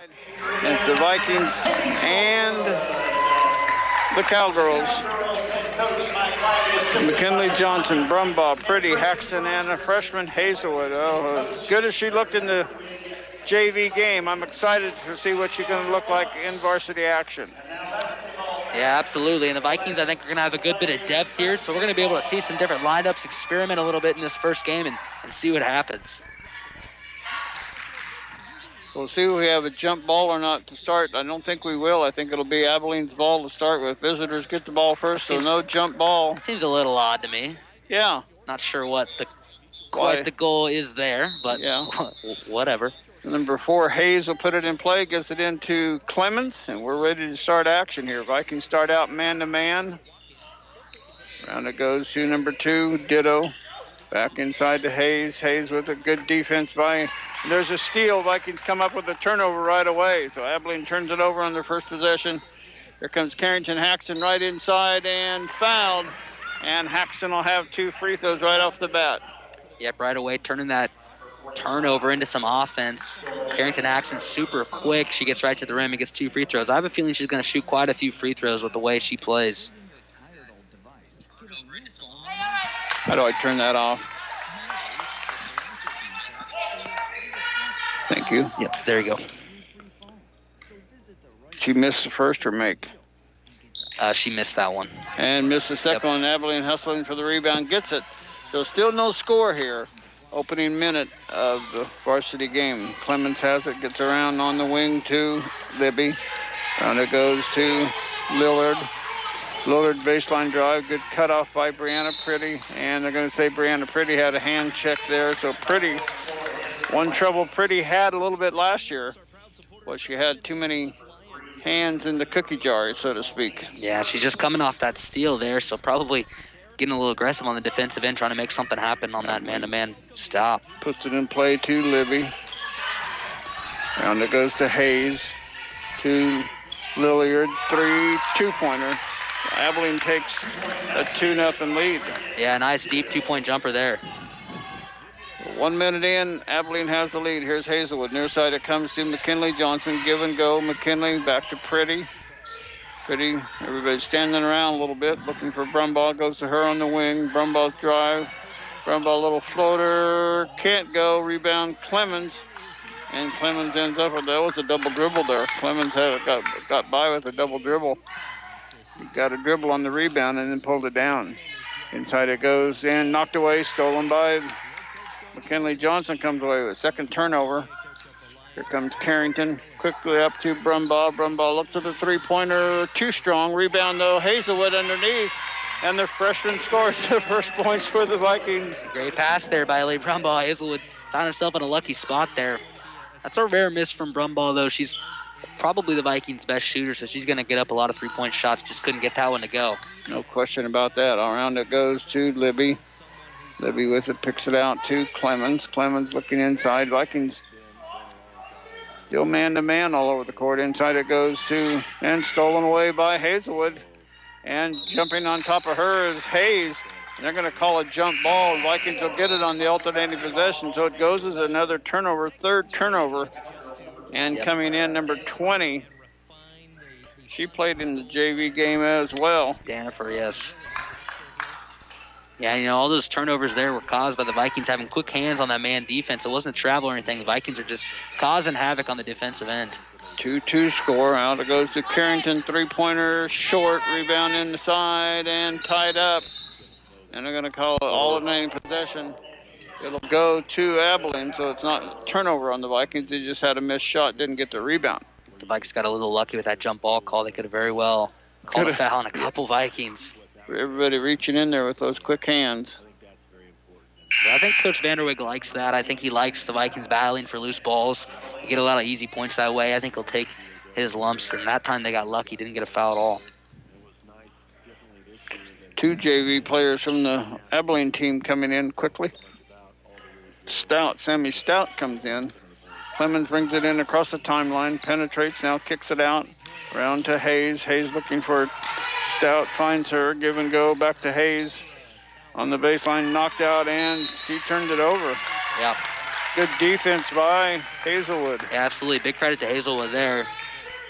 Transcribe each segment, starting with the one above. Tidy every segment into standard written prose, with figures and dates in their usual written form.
It's the Vikings and the Cowgirls. McKinley, Johnson, Brumbaugh, Pretty, Haxton, and a freshman, Hazelwood. Oh, as good as she looked in the JV game, I'm excited to see what she's going to look like in varsity action. Yeah, absolutely. And the Vikings, I think, are going to have a good bit of depth here, so we're going to be able to see some different lineups, experiment a little bit in this first game, and see what happens. We'll see if we have a jump ball or not to start. I don't think we will. I think it'll be Abilene's ball to start with. Visitors get the ball first, so no jump ball. Seems a little odd to me. Yeah. Not sure what the goal is there, but yeah. Whatever. Number 4, Hayes will put it in play, gets it into Clemens, and we're ready to start action here. Vikings start out man-to-man. Round it goes to number 2, Ditto. Back inside to Hayes. Hayes with a good defense by... There's a steal. Vikings come up with a turnover right away. So Abilene turns it over on their first possession. Here comes Carrington Haxton right inside and fouled. And Haxton will have 2 free throws right off the bat. Yep, right away, turning that turnover into some offense. Carrington Haxton super quick. She gets right to the rim and gets 2 free throws. I have a feeling she's going to shoot quite a few free throws with the way she plays. How do I turn that off? Thank you. Yep, there you go. She missed the first or make? She missed that one. And missed the second one. Abilene hustling for the rebound, gets it. So still no score here. Opening minute of the varsity game. Clemens has it, gets around on the wing to Libby. Round it goes to Lillard. Lillard baseline drive, good cutoff by Brianna Pretty. And they're going to say Brianna Pretty had a hand check there. So Pretty, one trouble Pretty had a little bit last year was she had too many hands in the cookie jar, so to speak. Yeah, she's just coming off that steal there, so probably getting a little aggressive on the defensive end, trying to make something happen on that man-to-man stop. Puts it in play to Libby. Round it goes to Hayes. To Lillard, 3 two-pointer. Abilene takes a 2-0 lead. Yeah, nice deep 2-point jumper there. 1 minute in, Abilene has the lead. Here's Hazelwood. Near side it comes to McKinley Johnson. Give and go. McKinley back to Pretty. Pretty, everybody's standing around a little bit, looking for Brumbaugh. Goes to her on the wing. Brumbaugh's drive. Brumbaugh, little floater. Can't go. Rebound Clemens. And Clemens ends up with, that was a double dribble there. Clemens got by with a double dribble. He got a dribble on the rebound and then pulled it down. Inside it goes and knocked away, stolen by McKinley Johnson. Comes away with second turnover. Here comes Carrington, quickly up to Brumbaugh. Brumbaugh looks at the three-pointer, too strong. Rebound, though, Hazelwood underneath. And the freshman scores the first points for the Vikings. Great pass there by Lee Brumbaugh. Hazelwood found herself in a lucky spot there. That's a rare miss from Brumbaugh, though. She's probably the Vikings' best shooter, so she's going to get up a lot of three-point shots. Just couldn't get that one to go. No question about that. Around it goes to Libby. Libby with it, picks it out to Clemens. Clemens looking inside. Vikings still man-to-man all over the court. Inside it goes to, and stolen away by Hazelwood. And jumping on top of her is Hayes. And they're going to call a jump ball. Vikings will get it on the alternating possession. So it goes as another turnover, third turnover. And coming in, number 20. She played in the JV game as well. Danifer, yes. Yeah, you know, all those turnovers there were caused by the Vikings having quick hands on that man defense. It wasn't a travel or anything. The Vikings are just causing havoc on the defensive end. 2-2 score. Out it goes to Carrington. Three-pointer short. Rebound inside and tied up. And they're going to call it alternating possession. It'll go to Abilene, so it's not a turnover on the Vikings. They just had a missed shot, didn't get the rebound. The Vikings got a little lucky with that jump ball call. They could have very well called a foul on a couple Vikings. Everybody reaching in there with those quick hands. Yeah, I think Coach Vanderweg likes that. I think he likes the Vikings battling for loose balls. You get a lot of easy points that way. I think he'll take his lumps, and that time they got lucky, didn't get a foul at all. 2 JV players from the Abilene team coming in quickly. Sammy Stout comes in. Clemens brings it in across the timeline, penetrates, now kicks it out. Around to Hayes. Hayes looking for Stout, finds her, give and go, back to Hayes. On the baseline, knocked out, and she turned it over. Yeah. Good defense by Hazelwood. Yeah, absolutely. Big credit to Hazelwood there.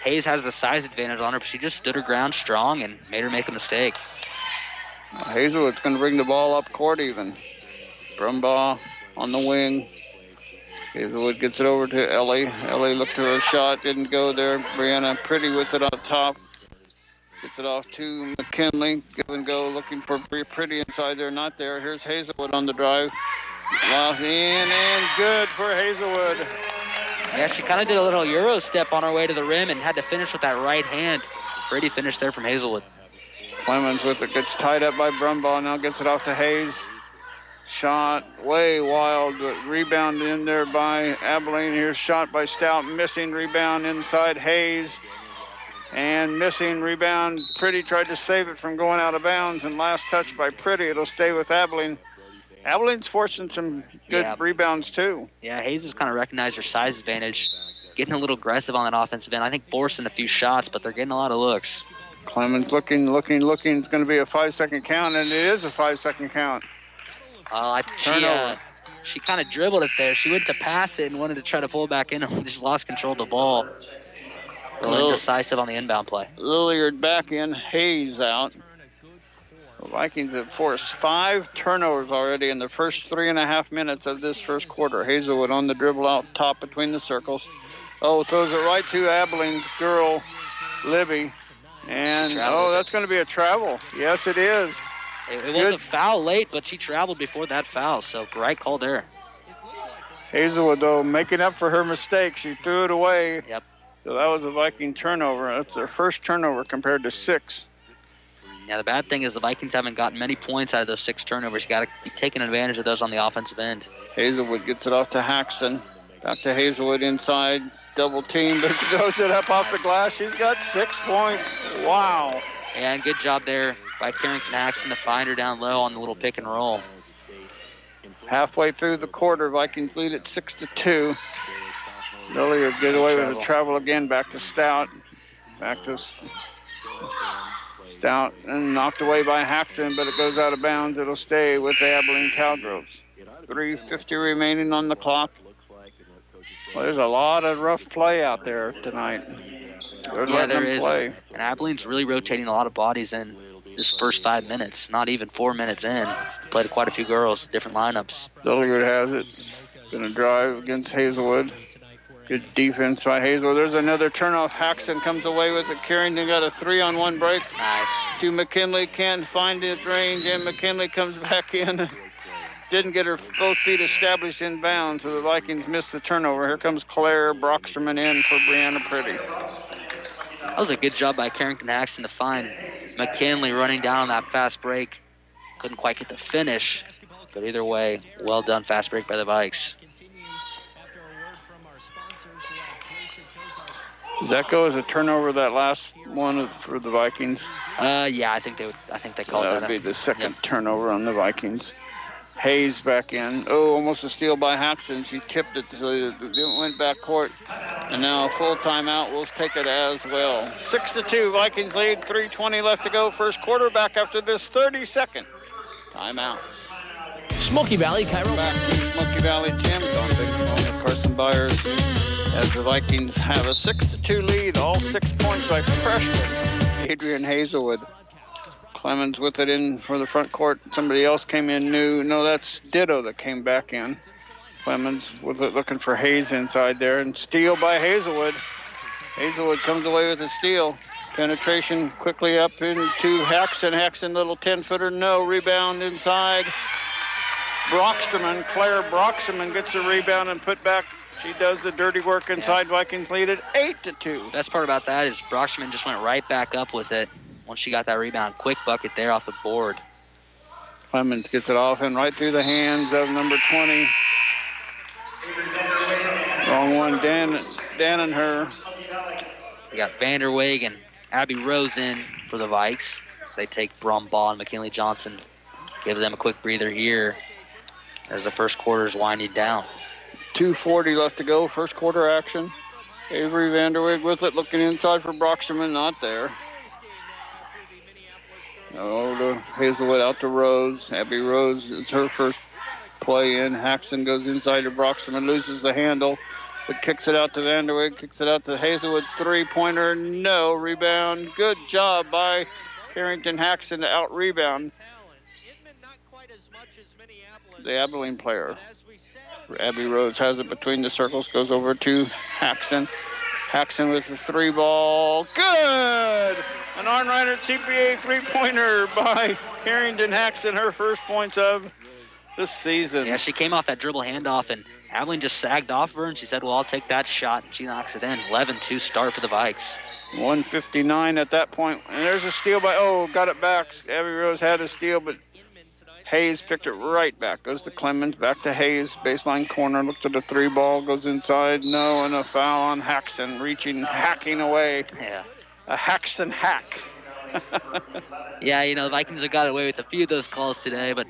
Hayes has the size advantage on her, but she just stood her ground strong and made her make a mistake. Hazelwood's going to bring the ball up court even. Brumbaugh on the wing. Hazelwood gets it over to Ellie. Ellie looked for a shot, didn't go there. Brianna Pretty with it up top. Gets it off to McKinley. Give and go, looking for Pretty inside there. Not there. Here's Hazelwood on the drive. Lost in and good for Hazelwood. Yeah, she kind of did a little Euro step on her way to the rim and had to finish with that right hand. Pretty finish there from Hazelwood. Clemens with it. Gets tied up by Brumbaugh. Now gets it off to Hayes. Shot way wild, but rebound in there by Abilene. Here's shot by Stout, missing rebound inside Hayes. And missing rebound. Pretty tried to save it from going out of bounds, and last touch by Pretty. It'll stay with Abilene. Abilene's forcing some good rebounds too. Yeah, Hayes has kind of recognized her size advantage, getting a little aggressive on that offensive end. I think forcing a few shots, but they're getting a lot of looks. Clemens looking. It's going to be a 5-second count, and it is a 5-second count. She kind of dribbled it there. She went to pass it and wanted to try to pull it back in and just lost control of the ball. A little indecisive on the inbound play. Lilliard back in, Hayes out. The Vikings have forced 5 turnovers already in the first 3.5 minutes of this first quarter. Hazelwood on the dribble out top between the circles. Oh, throws it right to Abilene's girl, Libby. And, that's going to be a travel. Yes, it is. It was a foul late, but she traveled before that foul, so right call there. Hazelwood, though, making up for her mistake. She threw it away. Yep. So that was a Viking turnover. That's their first turnover compared to 6. Yeah, the bad thing is the Vikings haven't gotten many points out of those 6 turnovers. You got to be taking advantage of those on the offensive end. Hazelwood gets it off to Haxton. Back to Hazelwood inside. Double team, but she throws it up off the glass. She's got 6 points. Wow. And good job there by Carrington Haxton to find her down low on the little pick and roll. Halfway through the quarter, Vikings lead at 6-2. Lilliard get away with a travel again. Back to Stout. Stout and knocked away by Haxton, but it goes out of bounds. It'll stay with the Abilene Cowgirls. 3:50 remaining on the clock. Well, there's a lot of rough play out there tonight. There is. And Abilene's really rotating a lot of bodies in this first 5 minutes. Not even 4 minutes in. Played quite a few girls, different lineups. Lilliard has it. Gonna drive against Hazelwood. Good defense by Hazelwood. There's another turnoff. Haxton comes away with it. Carrington got a 3-on-1 break. Nice. To McKinley. Can't find his range, and McKinley comes back in. Didn't get her both feet established in bounds, so the Vikings missed the turnover. Here comes Claire Brocksterman in for Brianna Pretty. That was a good job by Carrington Haxton to find McKinley running down on that fast break. Couldn't quite get the finish, but either way, well done fast break by the Vikes. Does that go as a turnover, that last one for the Vikings? Yeah, I think they called that. That would be the second turnover on the Vikings. Hayes back in. Oh, almost a steal by Haxton. She tipped it, so it went back court. And now a full timeout. We'll take it as well. 6-2, Vikings lead. 3:20 left to go. First quarter. Back after this 30-second timeout. Smoky Valley, Cairo. Back to Smoky Valley Gym. Don Biggs with Carson Byers. As the Vikings have a 6-2 lead. All 6 points by freshman Adrian Hazelwood. Clemens with it in for the front court. Somebody else came in new. No, that's Ditto that came back in. Clemens with it looking for Hayes inside there. And steal by Hazelwood. Hazelwood comes away with a steal. Penetration quickly up into Haxton. Haxton, little 10-footer. No, rebound inside. Claire Brocksterman gets the rebound and put back. She does the dirty work inside. Vikings lead at 8-2. Best part about that is Brocksterman just went right back up with it. Once she got that rebound, quick bucket there off the board. Clemens gets it off and right through the hands of number 20. Wrong one, Dan and her. We got Vanderweeg and Abby Rose in for the Vikes. So they take Brumbaugh and McKinley Johnson. Give them a quick breather here as the first quarter is winding down. 2:40 left to go, first quarter action. Avery Vanderweeg with it, looking inside for Brocksterman, not there. Over to Hazelwood, out to Rose. Abby Rose, it's her first play in. Haxton goes inside to Broxman, loses the handle, but kicks it out to Vanderweg, kicks it out to Hazelwood. Three-pointer, no. Rebound, good job by Carrington Haxton to out-rebound the Abilene player. Abby Rhodes has it between the circles, goes over to Haxton. Haxton with the three ball. Good! An Arnreiner CPA three-pointer by Carrington Haxton, her first points of the season. Yeah, she came off that dribble handoff, and Abilene just sagged off her, and she said, well, I'll take that shot. And she knocks it in. 11-2 start for the Vikes. 1:59 at that point. And there's a steal by, got it back. Abby Rose had a steal, but Hayes picked it right back. Goes to Clemens, back to Hayes. Baseline corner, looked at the three ball, goes inside. No, and a foul on Haxton, reaching, hacking away. Yeah. A Haxton hack. Yeah, the Vikings have got away with a few of those calls today, but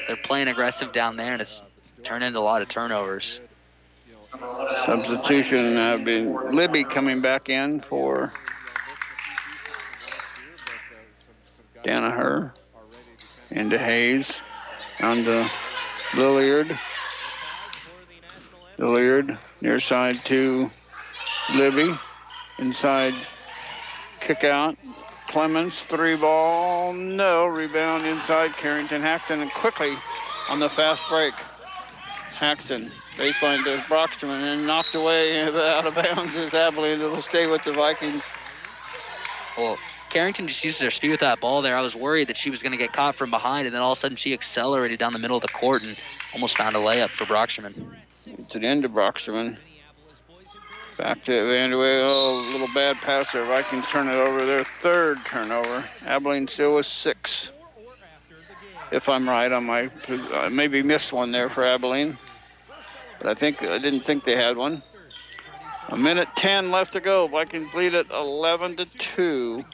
they're playing aggressive down there, and it's turned into a lot of turnovers. Substitution been Libby coming back in for Danaher. Into Hayes. On to Lilliard. Lilliard near side to Libby. Inside kick out. Clemens, three ball, no. Rebound inside Carrington Haxton, and quickly on the fast break. Haxton, baseline to Broxman, and knocked away out of bounds is Abilene. It'll stay with the Vikings. Well, Carrington just used her speed with that ball there. I was worried that she was going to get caught from behind, and then all of a sudden she accelerated down the middle of the court and almost found a layup for Broxman. To the end of Broxman. Back to Vanderweg. A little bad pass there. Vikings turn it over. Their third turnover. Abilene still with 6. If I'm right on my, I maybe missed one there for Abilene, but I didn't think they had one. 1:10 left to go. Vikings lead it 11-2.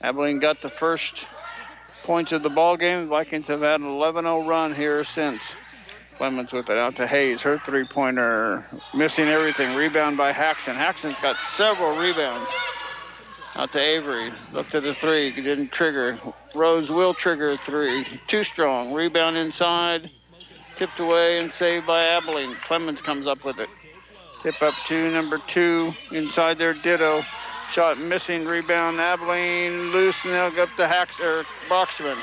Abilene got the first points of the ball game. Vikings have had an 11-0 run here since. Clemens with it out to Hayes. Her three-pointer missing everything. Rebound by Haxton. Haxton's got several rebounds. Out to Avery. Looked at the three. Didn't trigger. Rose will trigger a three. Too strong. Rebound inside. Tipped away and saved by Abilene. Clemens comes up with it. Tip up to number 2. Inside there, Ditto. Shot missing. Rebound. Abilene loose. And they'll go up to Broxman.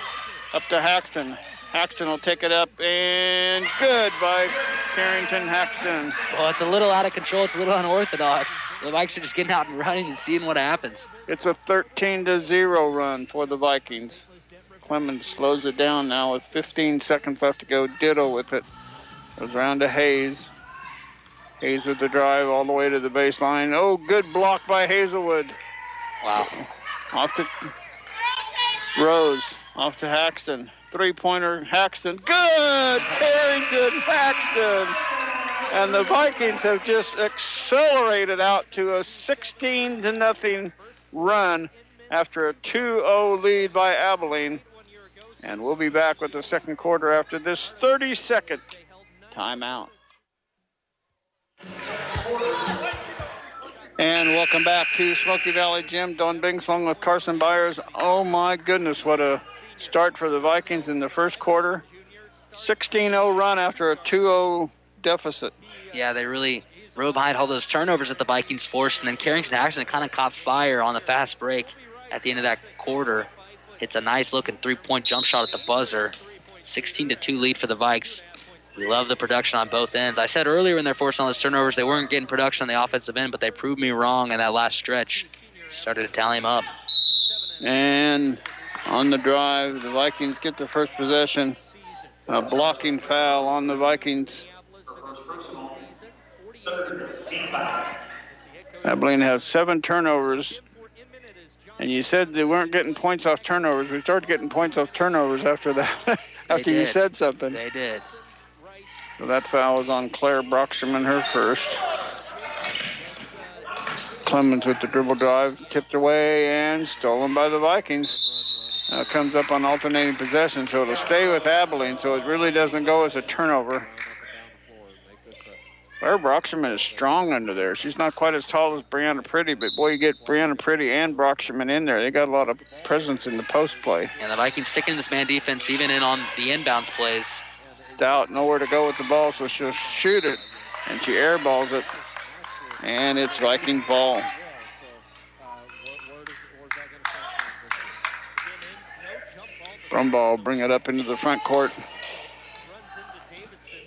Up to Haxton. Haxton will take it up, and good by Carrington Haxton. Well, it's a little out of control. It's a little unorthodox. The Vikes are just getting out and running and seeing what happens. It's a 13-0 run for the Vikings. Clemens slows it down now with 15 seconds left to go. Ditto with it. Goes around to Hayes. Hayes with the drive all the way to the baseline. Oh, good block by Hazelwood. Wow. Off to Rose. Off to Haxton. Three-pointer, Haxton. Good! Carrington Haxton. And the Vikings have just accelerated out to a 16-0 run after a 2-0 lead by Abilene. And we'll be back with the second quarter after this 30-second timeout. And welcome back to Smoky Valley Gym. Don Bings along with Carson Byers. Oh, my goodness, what a start for the Vikings in the first quarter. 16-0 run after a 2-0 deficit. Yeah, they really rode behind all those turnovers that the Vikings forced, and then Carrington Haxton kind of caught fire on the fast break at the end of that quarter. Hits a nice-looking three-point jump shot at the buzzer. 16-2 lead for the Vikes. We love the production on both ends. I said earlier when they're forcing all those turnovers, they weren't getting production on the offensive end, but they proved me wrong in that last stretch. Started to tally them up. And on the drive, the Vikings get the first possession. A blocking foul on the Vikings. Abilene has 7 turnovers. And you said they weren't getting points off turnovers. We started getting points off turnovers after that. After you said something. They did. So that foul was on Claire Broxman, her first. Clemens with the dribble drive, tipped away and stolen by the Vikings. Now it comes up on alternating possession, so it'll stay with Abilene, so it really doesn't go as a turnover. Claire Broxman is strong under there. She's not quite as tall as Brianna Pretty, but boy, you get Brianna Pretty and Broxman in there. They got a lot of presence in the post play. And the Vikings sticking this man defense even in on the inbounds plays. tapped out, nowhere to go with the ball, so she'll shoot it, and she airballs it, and it's Viking ball. Brumbaugh will bring it up into the front court.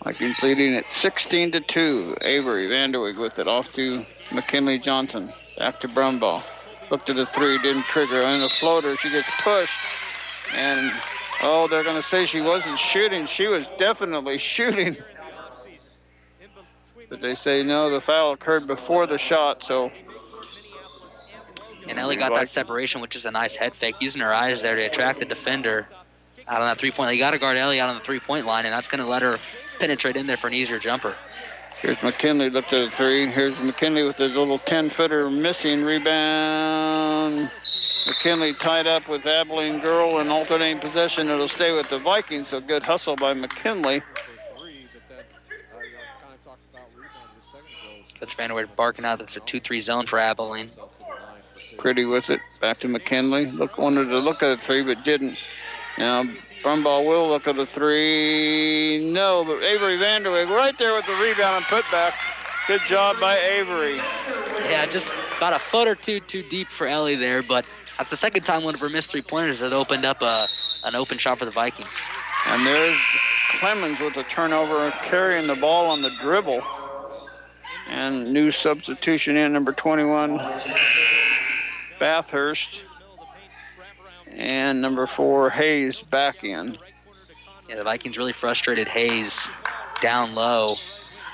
Vikings leading at 16-2. Avery Vanderweg with it off to McKinley Johnson. Back to Brumbaugh. Looked at the three, didn't trigger. And the floater, she gets pushed. And, oh, they're going to say she wasn't shooting. She was definitely shooting. But they say, no, the foul occurred before the shot, so. And Ellie got that separation, which is a nice head fake, using her eyes there to attract the defender out on that three-point line. You got to guard Ellie out on the three-point line, and that's going to let her penetrate in there for an easier jumper. Here's McKinley, looked at a three. Here's McKinley with his little 10-footer missing rebound. McKinley tied up with Abilene girl in alternating possession. It'll stay with the Vikings, so good hustle by McKinley. Coach Vanderweer barking out it's a 2-3 zone for Abilene. Pretty with it. Back to McKinley. Wanted to look at a three, but didn't. Now, Brumbaugh will look at a three. No, but Avery Vanderweg right there with the rebound and putback. Good job by Avery. Yeah, just about a foot or two too deep for Ellie there, but that's the second time one of her missed three-pointers that opened up an open shot for the Vikings. And there's Clemens with a turnover, carrying the ball on the dribble. And new substitution in, number 21, Bathurst. And number 4, Hayes back in. Yeah, the Vikings really frustrated Hayes down low,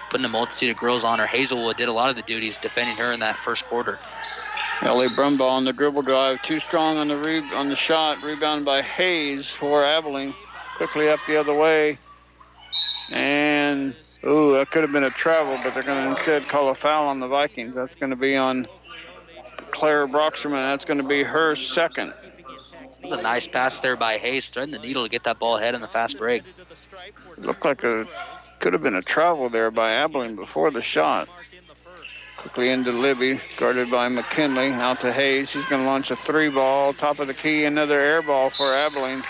putting a multitude of girls on her. Hazelwood did a lot of the duties defending her in that first quarter. Ellie Brumbaugh on the dribble drive, too strong on the shot, rebounded by Hayes for Abilene. Quickly up the other way. And, ooh, that could have been a travel, but they're going to instead call a foul on the Vikings. That's going to be on Claire Broxterman. That's going to be her second. It was a nice pass there by Hayes, threading the needle to get that ball ahead in the fast break. It looked like could have been a travel there by Abilene before the shot. Quickly into Libby, guarded by McKinley, out to Hayes. He's going to launch a three ball, top of the key, another air ball for Abilene.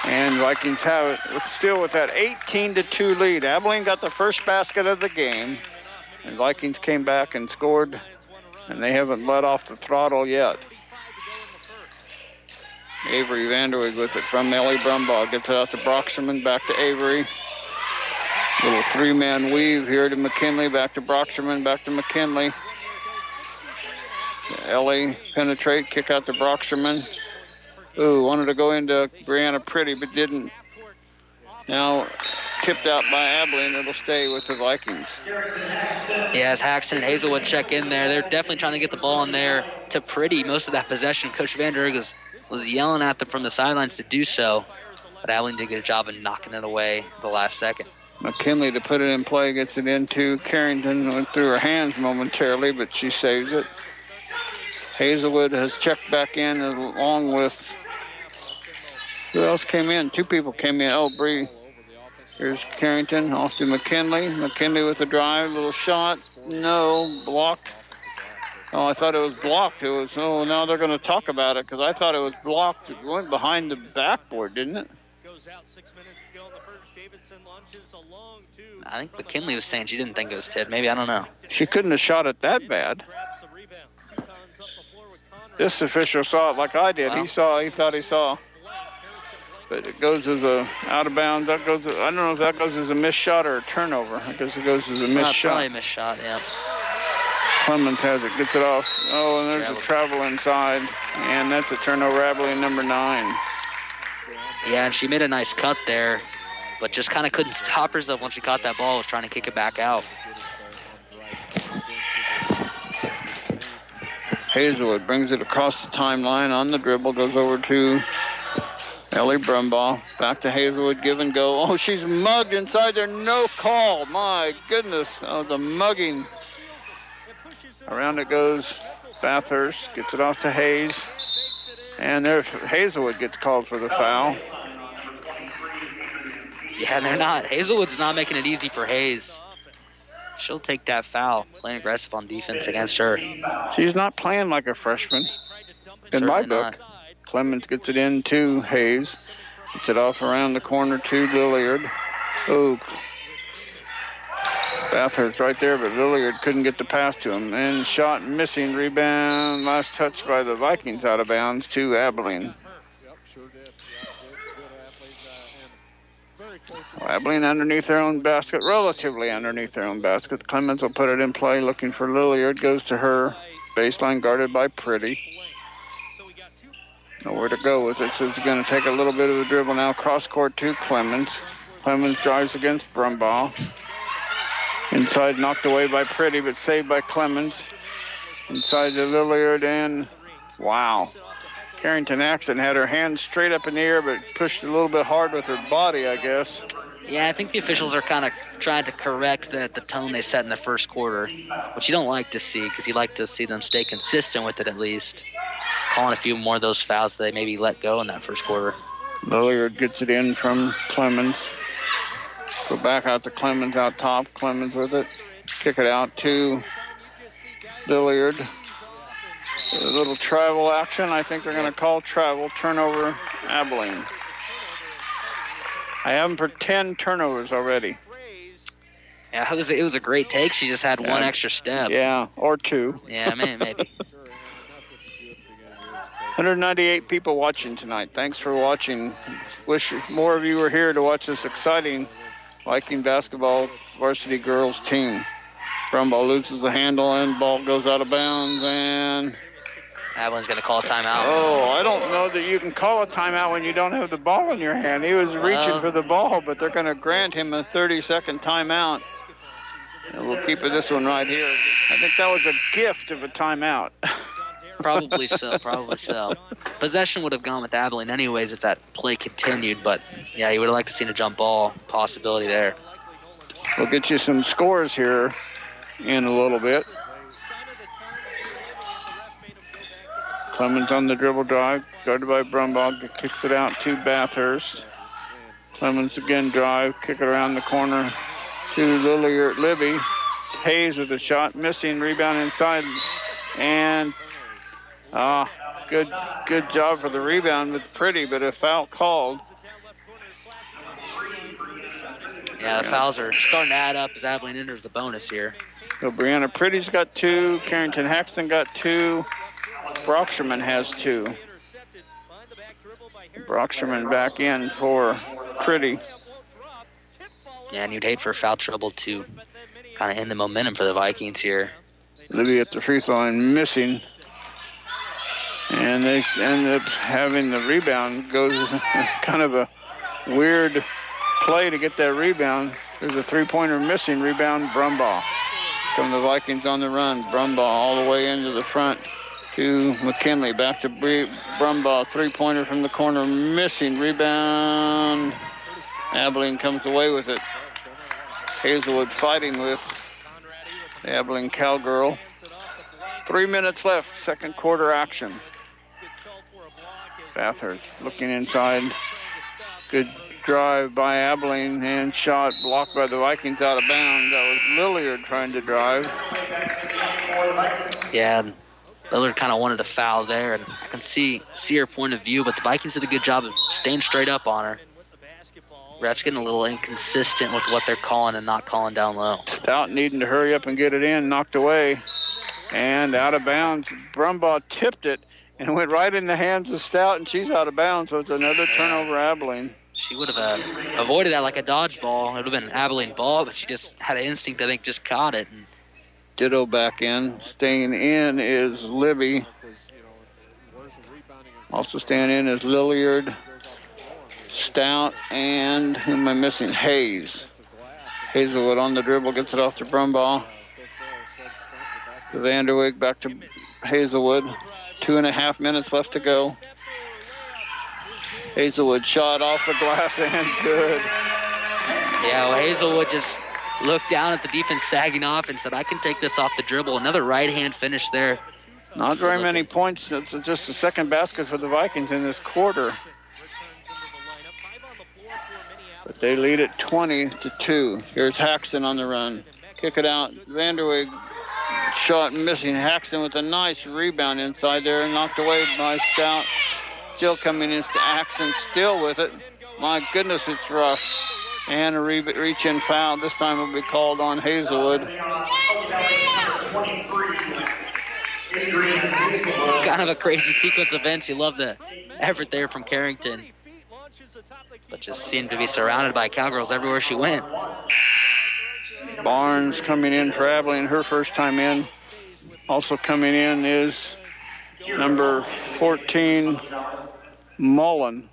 And Vikings have it, still with that 18-2 lead. Abilene got the first basket of the game, and Vikings came back and scored, and they haven't let off the throttle yet. Avery Vanderweg with it from Ellie Brumbaugh. Gets it out to Broxterman, back to Avery. Little three-man weave here to McKinley, back to Broxterman, back to McKinley. Ellie penetrate, kick out to Broxterman. Ooh, wanted to go into Brianna Pretty, but didn't. Now tipped out by Abilene. It'll stay with the Vikings. Yeah, as Haxton and Hazelwood check in there, they're definitely trying to get the ball in there to Pretty. Most of that possession, Coach Vanderweg was yelling at them from the sidelines to do so, but Abilene did a good job of knocking it away the last second. McKinley to put it in play, gets it into Carrington. Went through her hands momentarily, but she saves it. Hazelwood has checked back in along with, who else came in? Two people came in. Oh, Bree. Here's Carrington off to McKinley. McKinley with a drive, little shot. No, blocked. Oh, I thought it was blocked. It was, oh, now they're going to talk about it because I thought it was blocked. It went behind the backboard, didn't it? I think McKinley was saying she didn't think it was tipped. Maybe, I don't know. She couldn't have shot it that bad. This official saw it like I did. Wow. He thought he saw. But it goes as a out of bounds. That goes. I don't know if that goes as a missed shot or a turnover. I guess it goes as a missed shot. Probably a missed shot, yeah. Clemens has it, gets it off. Oh, and there's a travel inside. And that's a turnover, Abilene, number 9. Yeah, and she made a nice cut there, but just kind of couldn't stop herself when she caught that ball, was trying to kick it back out. Hazelwood brings it across the timeline on the dribble, goes over to Ellie Brumbaugh. Back to Hazelwood, give and go. Oh, she's mugged inside there, no call. My goodness, oh, the mugging. Around it goes Bathurst, gets it off to Hayes. And there, Hazelwood gets called for the foul. Yeah, they're not. Hazelwood's not making it easy for Hayes. She'll take that foul, playing aggressive on defense against her. She's not playing like a freshman. In my book. Clemens gets it in to Hayes. Gets it off around the corner to Lilliard. Oh, Bathurst right there, but Lilliard couldn't get the pass to him. And shot missing, rebound, last touch by the Vikings out of bounds to Abilene. Well, Abilene underneath their own basket, relatively underneath their own basket. Clemens will put it in play, looking for Lilliard, goes to her. Baseline guarded by Pretty. Nowhere to go with it, so he's going to take a little bit of a dribble now. Cross court to Clemens. Clemens drives against Brumbaugh. Inside, knocked away by Pretty, but saved by Clemens. Inside to Lilliard, and wow. Carrington Axton had her hands straight up in the air, but pushed a little bit hard with her body, I guess. Yeah, I think the officials are kind of trying to correct the tone they set in the first quarter, which you don't like to see, because you like to see them stay consistent with it at least. Calling a few more of those fouls that they maybe let go in that first quarter. Lilliard gets it in from Clemens. Go back out to Clemens out top. Clemens with it. Kick it out to Lilliard. A little travel action. I think they're going to call travel. Turnover, Abilene. I have them for 10 turnovers already. Yeah, it was a great take. She just had one extra step. Yeah, or two. Yeah, maybe. 198 people watching tonight. Thanks for watching. Wish more of you were here to watch this exciting Viking basketball varsity girls team. Brumbaugh loses the handle and ball goes out of bounds, and Abilene's going to call a timeout. Oh, I don't know that you can call a timeout when you don't have the ball in your hand. He was reaching for the ball, but they're going to grant him a 30-second timeout. And we'll keep this one right here. I think that was a gift of a timeout. Probably so. Possession would have gone with Abilene anyways if that play continued, but yeah, you would have liked to see a jump ball possibility there. We'll get you some scores here in a little bit. Clemens on the dribble drive, guarded by Brumbaugh, kicks it out to Bathurst. Clemens again drive, kick it around the corner to Libby. Hayes with a shot, missing, rebound inside, and good job for the rebound with Pretty, but a foul called. Yeah, the fouls are starting to add up as Abilene enters the bonus here. So Brianna Pretty's got 2, Carrington Haxton got 2, Brocksherman has 2. Brocksherman back in for Pretty. Yeah, and you'd hate for foul trouble to kind of end the momentum for the Vikings here. Libby at the free throw line missing. And they end up having the rebound. Goes kind of a weird play to get that rebound. There's a three-pointer missing. Rebound, Brumbaugh. Come the Vikings on the run. Brumbaugh all the way into the front to McKinley. Back to Brumbaugh. Three-pointer from the corner missing. Rebound. Abilene comes away with it. Hazelwood fighting with the Abilene Cowgirl. 3 minutes left, second quarter action. Bathurst looking inside. Good drive by Abilene and shot blocked by the Vikings out of bounds. That was Lilliard trying to drive. Yeah, Lillard kind of wanted a foul there, and I can see her point of view, but the Vikings did a good job of staying straight up on her. Refs getting a little inconsistent with what they're calling and not calling down low. Stout needing to hurry up and get it in, knocked away. And out of bounds. Brumbaugh tipped it and went right in the hands of Stout, and she's out of bounds, so it's another turnover, Abilene. She would have avoided that like a dodgeball. It would have been an Abilene ball, but she just had an instinct, I think, just caught it. And Ditto back in. Staying in is Libby. Also staying in is Lilliard, Stout, and who am I missing? Hayes. Hazelwood on the dribble, gets it off to Brumbaugh. To Vanderweg, back to Hazelwood. 2.5 minutes left to go. Hazelwood shot off the glass and good. Yeah, well, Hazelwood just looked down at the defense sagging off and said, I can take this off the dribble. Another right-hand finish there. Not very many points. It's just the second basket for the Vikings in this quarter. But they lead it 20-2. Here's Haxton on the run. Kick it out. Vanderweg shot missing. Haxton with a nice rebound inside there and knocked away by Stout. Still coming in to Haxton, still with it. My goodness, it's rough. And a reach-in foul. This time will be called on Hazelwood. Kind of a crazy sequence of events. You love the effort there from Carrington. But just seemed to be surrounded by Cowgirls everywhere she went. Barnes coming in for Abilene, her first time in. Also coming in is number 14, Mullen.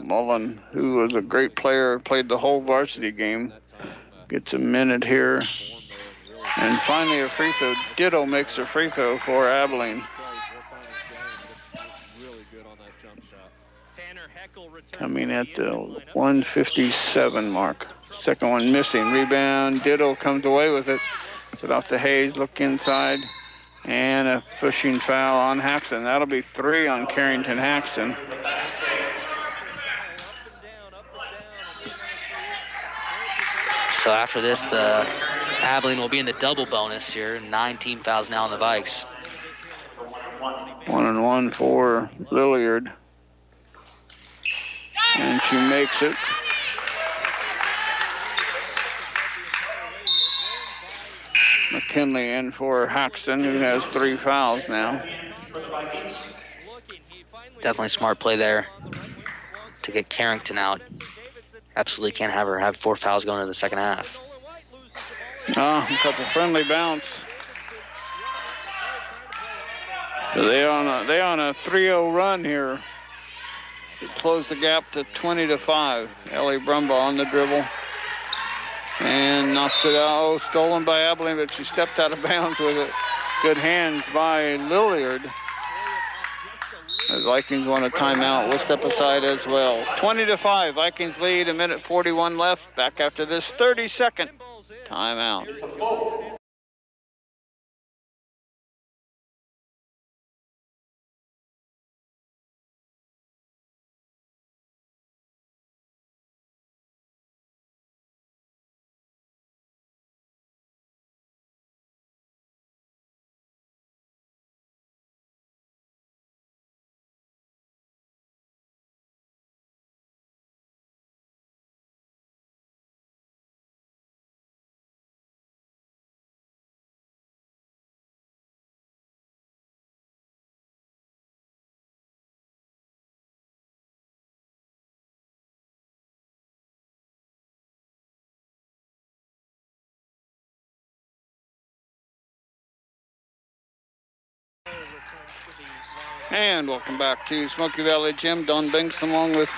Mullen, who was a great player, played the whole varsity game, gets a minute here. And finally a free throw. Ditto makes a free throw for Abilene. Coming at the 157 mark. Second one missing. Rebound. Ditto comes away with it. Puts it off to Hayes. Look inside. And a pushing foul on Haxton. That'll be 3 on Carrington Haxton. So after this, the Abilene will be in the double bonus here. 9 team fouls now on the Vikes. 1-on-1 for Lilliard. And she makes it. McKinley in for Haxton, who has 3 fouls now. Definitely smart play there to get Carrington out. Absolutely can't have her have 4 fouls going into the second half. A friendly bounce. So they on a 3-0 run here. To close the gap to 20-5. Ellie Brumbaugh on the dribble. And knocked it out. Oh, stolen by Abilene, but she stepped out of bounds with it. Good hands by Lilliard. The Vikings want a timeout. We'll step aside as well. 20-5. Vikings lead. 1:41 left. Back after this 30-second timeout. And welcome back to Smoky Valley Gym. Don Banks along with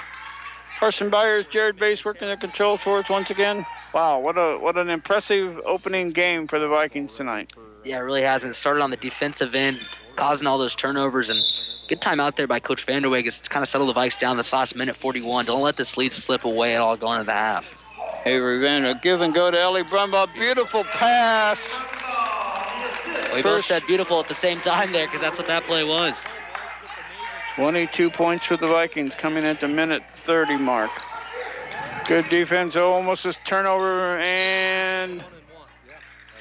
Carson Byers, Jared Bass working the controls for us once again. Wow, what an impressive opening game for the Vikings tonight. Yeah, it really has. And it started on the defensive end, causing all those turnovers. And good time out there by Coach Vanderweg. It's kind of settled the Vikes down this last minute 41. Don't let this lead slip away at all going into the half. Avery Vander, give and go to Ellie Brumbaugh. Beautiful pass. We both said beautiful at the same time there because that's what that play was. 22 points for the Vikings coming at the minute 30 mark. Good defense, almost a turnover, and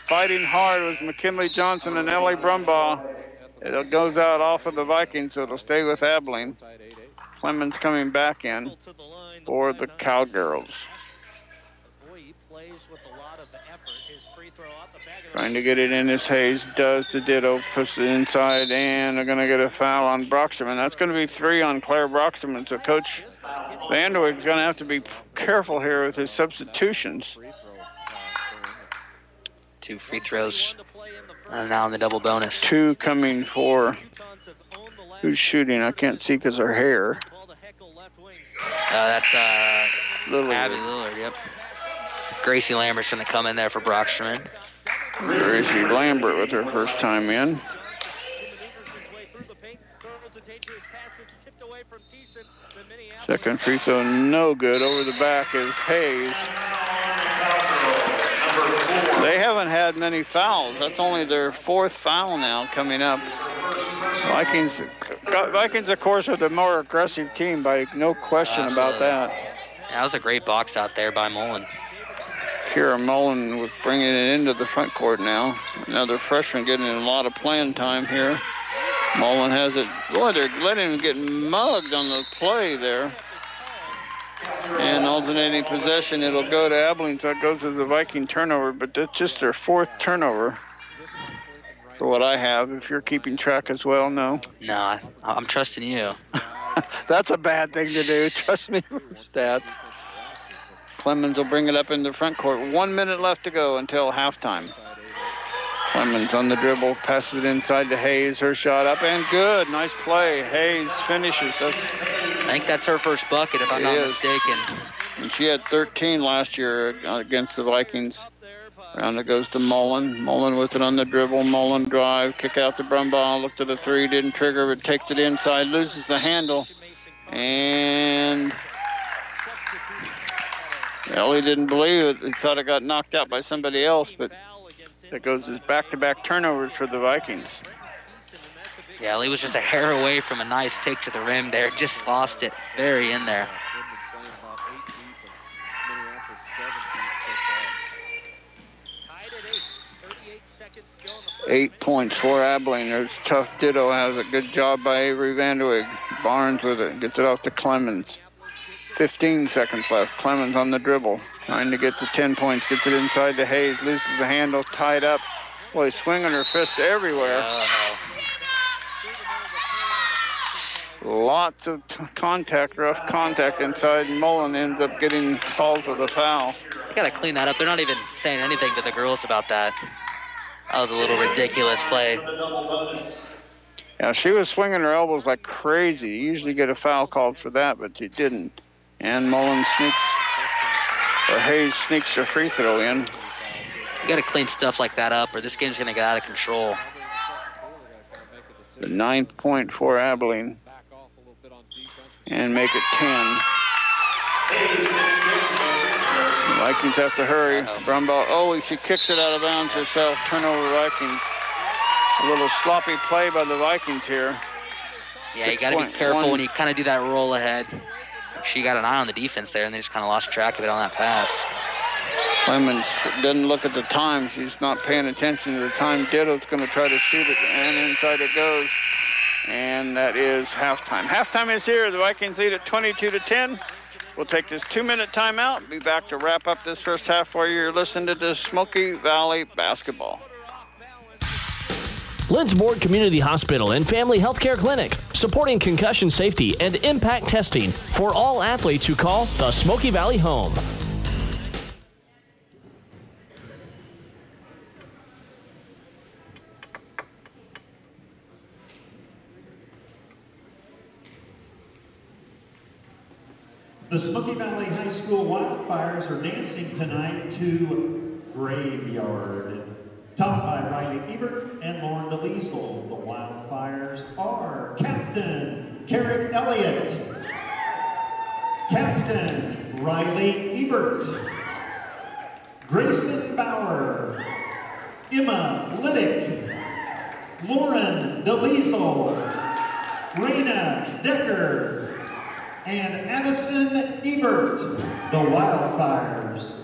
fighting hard was McKinley Johnson and Ellie Brumbaugh. It goes out off of the Vikings, so it'll stay with Abilene. Clemens coming back in for the Cowgirls. Trying to get it in as Hayes does the ditto, pushes it inside, and they're going to get a foul on Brocksterman. That's going to be 3 on Claire Brocksterman. So Coach Vanderweg's going to have to be careful here with his substitutions. 2 free throws, and now in the double bonus. 2 coming for who's shooting. I can't see because her hair. That's Lillard. Abby Lillard, yep. Gracie Lambert's going to come in there for Brocksterman. Gracie Lambert with her first time in. Second free throw, no good. Over the back is Hayes. They haven't had many fouls. That's only their 4th foul now coming up. Vikings, of course, are the more aggressive team, by no question about that. That was a great box out there by Mullen. Kira Mullen was bringing it into the front court now. Another freshman getting a lot of playing time here. Mullen has it. Boy, they're letting him get mugged on the play there. And alternating possession, it'll go to Abilene, so it goes to the Viking turnover, but that's just their 4th turnover for what I have. If you're keeping track as well, no. No, I'm trusting you. That's a bad thing to do. Trust me for stats. Clemens will bring it up in the front court. 1 minute left to go until halftime. Clemens on the dribble, passes it inside to Hayes. Her shot up and good. Nice play. Hayes finishes. I think that's her first bucket, if I'm not mistaken. And she had 13 last year against the Vikings. Round it goes to Mullen. Mullen with it on the dribble. Mullen drive, kick out to Brumbaugh. Looked at the 3, didn't trigger, but takes it inside, loses the handle. And Ellie didn't believe it. He thought it got knocked out by somebody else, but that goes as back-to-back turnovers for the Vikings. Yeah, Ellie was just a hair away from a nice take to the rim there. Just lost it very in there. 8 points for Abilene. There's tough ditto. Has a good job by Avery Vanderweg. Barnes with it. Gets it off to Clemens. 15 seconds left. Clemens on the dribble. Trying to get to 10 points. Gets it inside to Hayes. Loses the handle. Tied up. Boy, swinging her fists everywhere. Lots of contact, rough contact inside. Mullen ends up getting called for the foul. They got to clean that up. They're not even saying anything to the girls about that. That was a little ridiculous play. Yeah, she was swinging her elbows like crazy. You usually get a foul called for that, but she didn't. And Mullen Hayes sneaks her free throw in. You got to clean stuff like that up, or this game's going to get out of control. The 9th point for Abilene. And make it 10. Vikings have to hurry. Brumbaugh, she kicks it out of bounds herself. Turnover Vikings. A little sloppy play by the Vikings here. Yeah, you got to be careful when you kind of do that roll ahead. She got an eye on the defense there, and they just kind of lost track of it on that pass. Clemens doesn't look at the time. She's not paying attention to the time. Ditto's going to try to shoot it, and inside it goes. And that is halftime. Halftime is here. The Vikings lead at 22-10. We'll take this 2-minute timeout. Be back to wrap up this first half for you. You're listening to the Smoky Valley Basketball. Linsbourg Community Hospital and Family Healthcare Clinic, supporting concussion safety and impact testing for all athletes who call the Smoky Valley home. The Smoky Valley High School Wildfires are dancing tonight to Graveyard. Taught by Riley Ebert and Lauren DeLiesel. The Wildfires are Captain Carrick Elliott, Captain Riley Ebert, Grayson Bauer, Emma Liddick, Lauren DeLiesel, Raina Decker, and Addison Ebert. The Wildfires.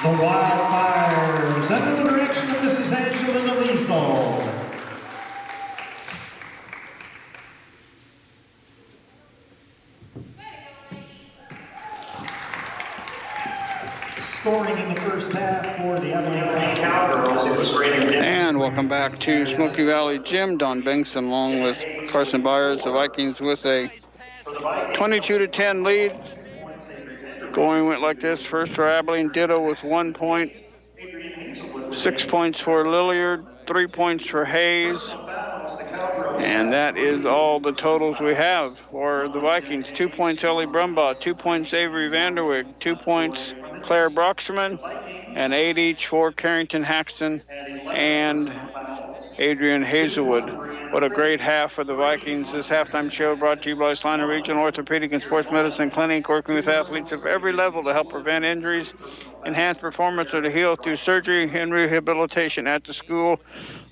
The Wildfires, under the direction of Mrs. Angela DeLiesel. Scoring in the first half for the Abilene Cowgirls, it was rated. And welcome back to Smoky Valley Gym. Don Banks along with Carson Byers. The Vikings with a 22-10 lead. Scoring went like this. First for Abilene, Ditto with 1 point. 6 points for Lilliard, 3 points for Hayes. And that is all the totals we have for the Vikings. 2 points Ellie Brumbaugh, 2 points Avery Vanderweg, 2 points Claire Broxman, and 8 each for Carrington Haxton and Adrian Hazelwood. What a great half for the Vikings. This halftime show brought to you by Salina Regional Orthopedic and Sports Medicine Clinic, working with athletes of every level to help prevent injuries, enhance performance, or to heal through surgery and rehabilitation at the school,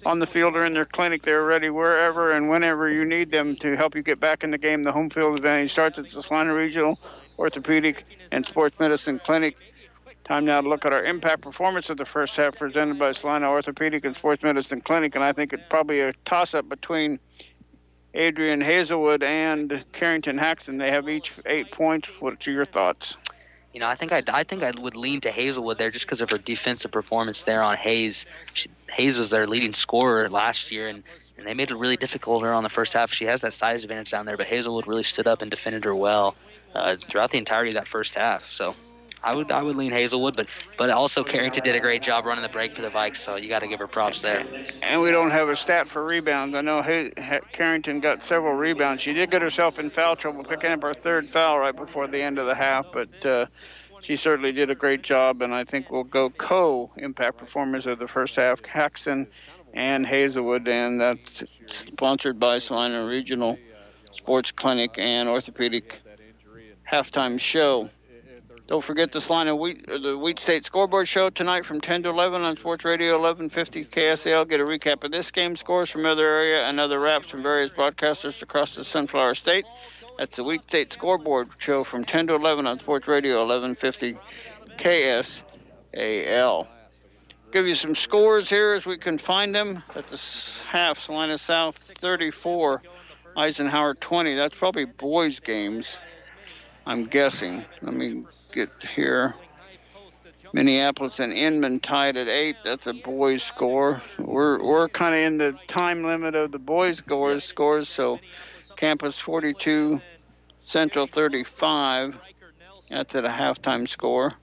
on the field, or in their clinic. They're ready wherever and whenever you need them to help you get back in the game. The home field advantage starts at the Salina Regional Orthopedic and Sports Medicine Clinic. Time now to look at our impact performance of the first half presented by Salina Orthopedic and Sports Medicine Clinic. And I think it's probably a toss-up between Adrian Hazelwood and Carrington Haxton. They have each 8 points. What's your thoughts? You know, I think I would lean to Hazelwood there just because of her defensive performance there on Hayes. Hayes was their leading scorer last year, and they made it really difficult for her on the first half. She has that size advantage down there, but Hazelwood really stood up and defended her well throughout the entirety of that first half. So I would lean Hazelwood, but also Carrington did a great job running the break for the Vikes, so you got to give her props there. And we don't have a stat for rebounds. I know Carrington got several rebounds. She did get herself in foul trouble, picking up her third foul right before the end of the half, but she certainly did a great job, and I think we'll go co-impact performers of the first half, Haxton and Hazelwood, and that's sponsored by Salina Regional Sports Clinic and Orthopedic Halftime Show. Don't forget the Wheat State Scoreboard Show tonight from 10 to 11 on Sports Radio 1150 KSL. Get a recap of this game, scores from other area, and other wraps from various broadcasters across the Sunflower State. That's the Wheat State Scoreboard Show from 10 to 11 on Sports Radio 1150 KSAL. Give you some scores here as we can find them. At the half, Salina South 34, Eisenhower 20. That's probably boys' games, I'm guessing. Let me get here. Minneapolis and Inman tied at 8. That's a boys' score. We're kind of in the time limit of the boys' scores. So Campus 42, Central 35. That's at a halftime score.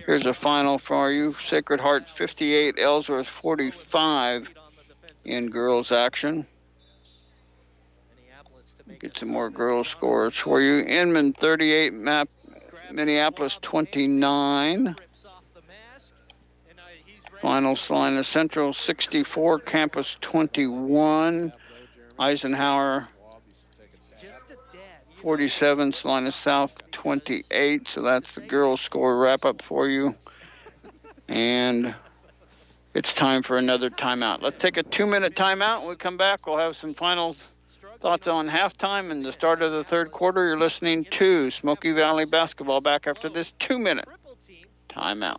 Here's a final for you. Sacred Heart 58, Ellsworth 45 in girls action. Get some more girls scores for you. Inman 38, Minneapolis 29. Final Salina Central 64, Campus 21. Eisenhower 47, Salina South 28. So that's the girls score wrap up for you. And it's time for another timeout. Let's take a 2-minute timeout. When we come back, we'll have some final thoughts on halftime and the start of the third quarter. You're listening to Smoky Valley Basketball, back after this 2-minute timeout.